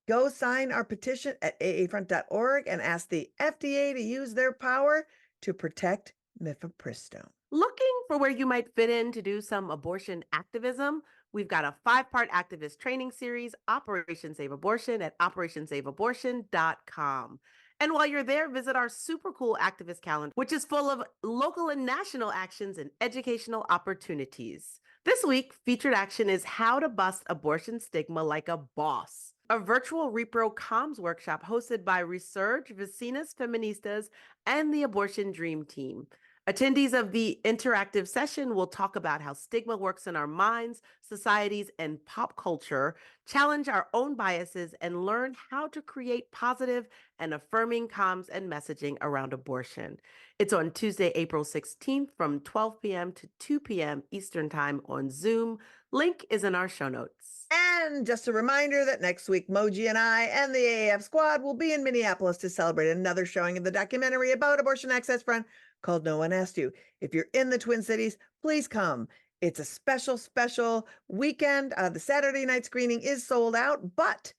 go sign our petition at aafront.org and ask the FDA to use their power to protect mifepristone. Looking for where you might fit in to do some abortion activism? We've got a 5-part activist training series, Operation Save Abortion, at operationsaveabortion.com. And while you're there, visit our super cool activist calendar, which is full of local and national actions and educational opportunities. This week, featured action is How to Bust Abortion Stigma Like a Boss, a virtual repro comms workshop hosted by Resurge, Vecinas Feministas, and the Abortion Dream Team. Attendees of the interactive session will talk about how stigma works in our minds, societies, and pop culture, challenge our own biases, and learn how to create positive and affirming comms and messaging around abortion. It's on Tuesday, April 16th from 12 p.m. to 2 p.m. Eastern Time on Zoom. Link is in our show notes. And just a reminder that next week, Moji and I and the AAF squad will be in Minneapolis to celebrate another showing of the documentary about Abortion Access Front called No One Asked You. If you're in the Twin Cities, please come. It's a special weekend. The Saturday night screening is sold out, but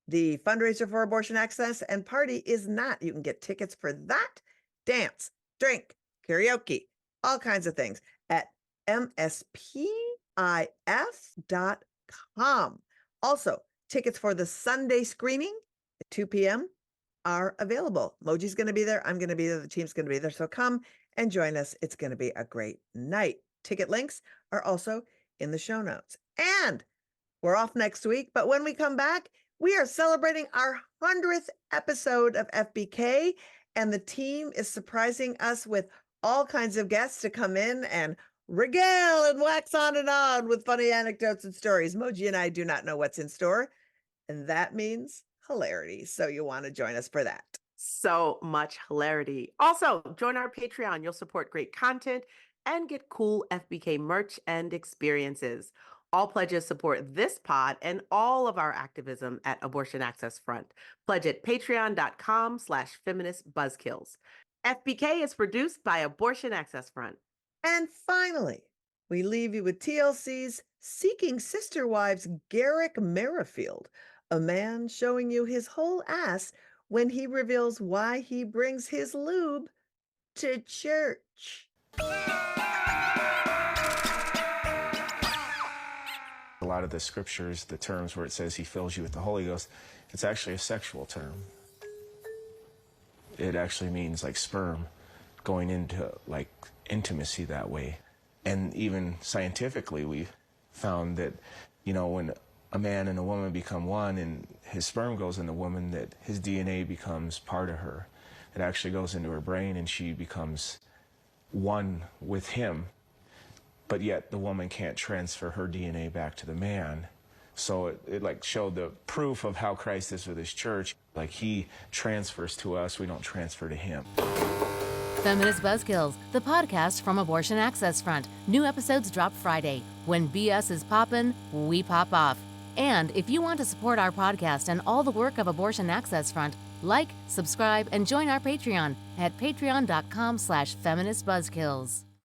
the fundraiser for abortion access and party is not. You can get tickets for that, dance, drink, karaoke, all kinds of things at mspif.com. Also, tickets for the Sunday screening at 2 p.m. are available. Moji's going to be there. I'm going to be there. The team's going to be there. So come and join us. It's going to be a great night. Ticket links are also in the show notes. And we're off next week. But when we come back, we are celebrating our 100th episode of FBK. And the team is surprising us with all kinds of guests to come in and regale and wax on and on with funny anecdotes and stories. Moji and I do not know what's in store. And that means hilarity. So you want to join us for that. So much hilarity. Also, join our Patreon. You'll support great content and get cool FBK merch and experiences. All pledges support this pod and all of our activism at Abortion Access Front. Pledge at patreon.com/feminist buzzkills. FBK is produced by Abortion Access Front. And finally, we leave you with TLC's Seeking Sister Wives Garrick Merrifield, a man showing you his whole ass when he reveals why he brings his lube to church. A lot of the scriptures, the terms where it says he fills you with the Holy Ghost, it's actually a sexual term. It actually means like sperm going into like intimacy that way. And even scientifically, we've found that, you know, when a man and a woman become one and his sperm goes in the woman, that his DNA becomes part of her. It actually goes into her brain and she becomes one with him. But yet the woman can't transfer her DNA back to the man. So it like showed the proof of how Christ is with his church. Like he transfers to us, we don't transfer to him. Feminist Buzzkills, the podcast from Abortion Access Front. New episodes drop Friday. When BS is poppin', we pop off. And if you want to support our podcast and all the work of Abortion Access Front, like, subscribe, and join our Patreon at patreon.com/feministbuzzkills.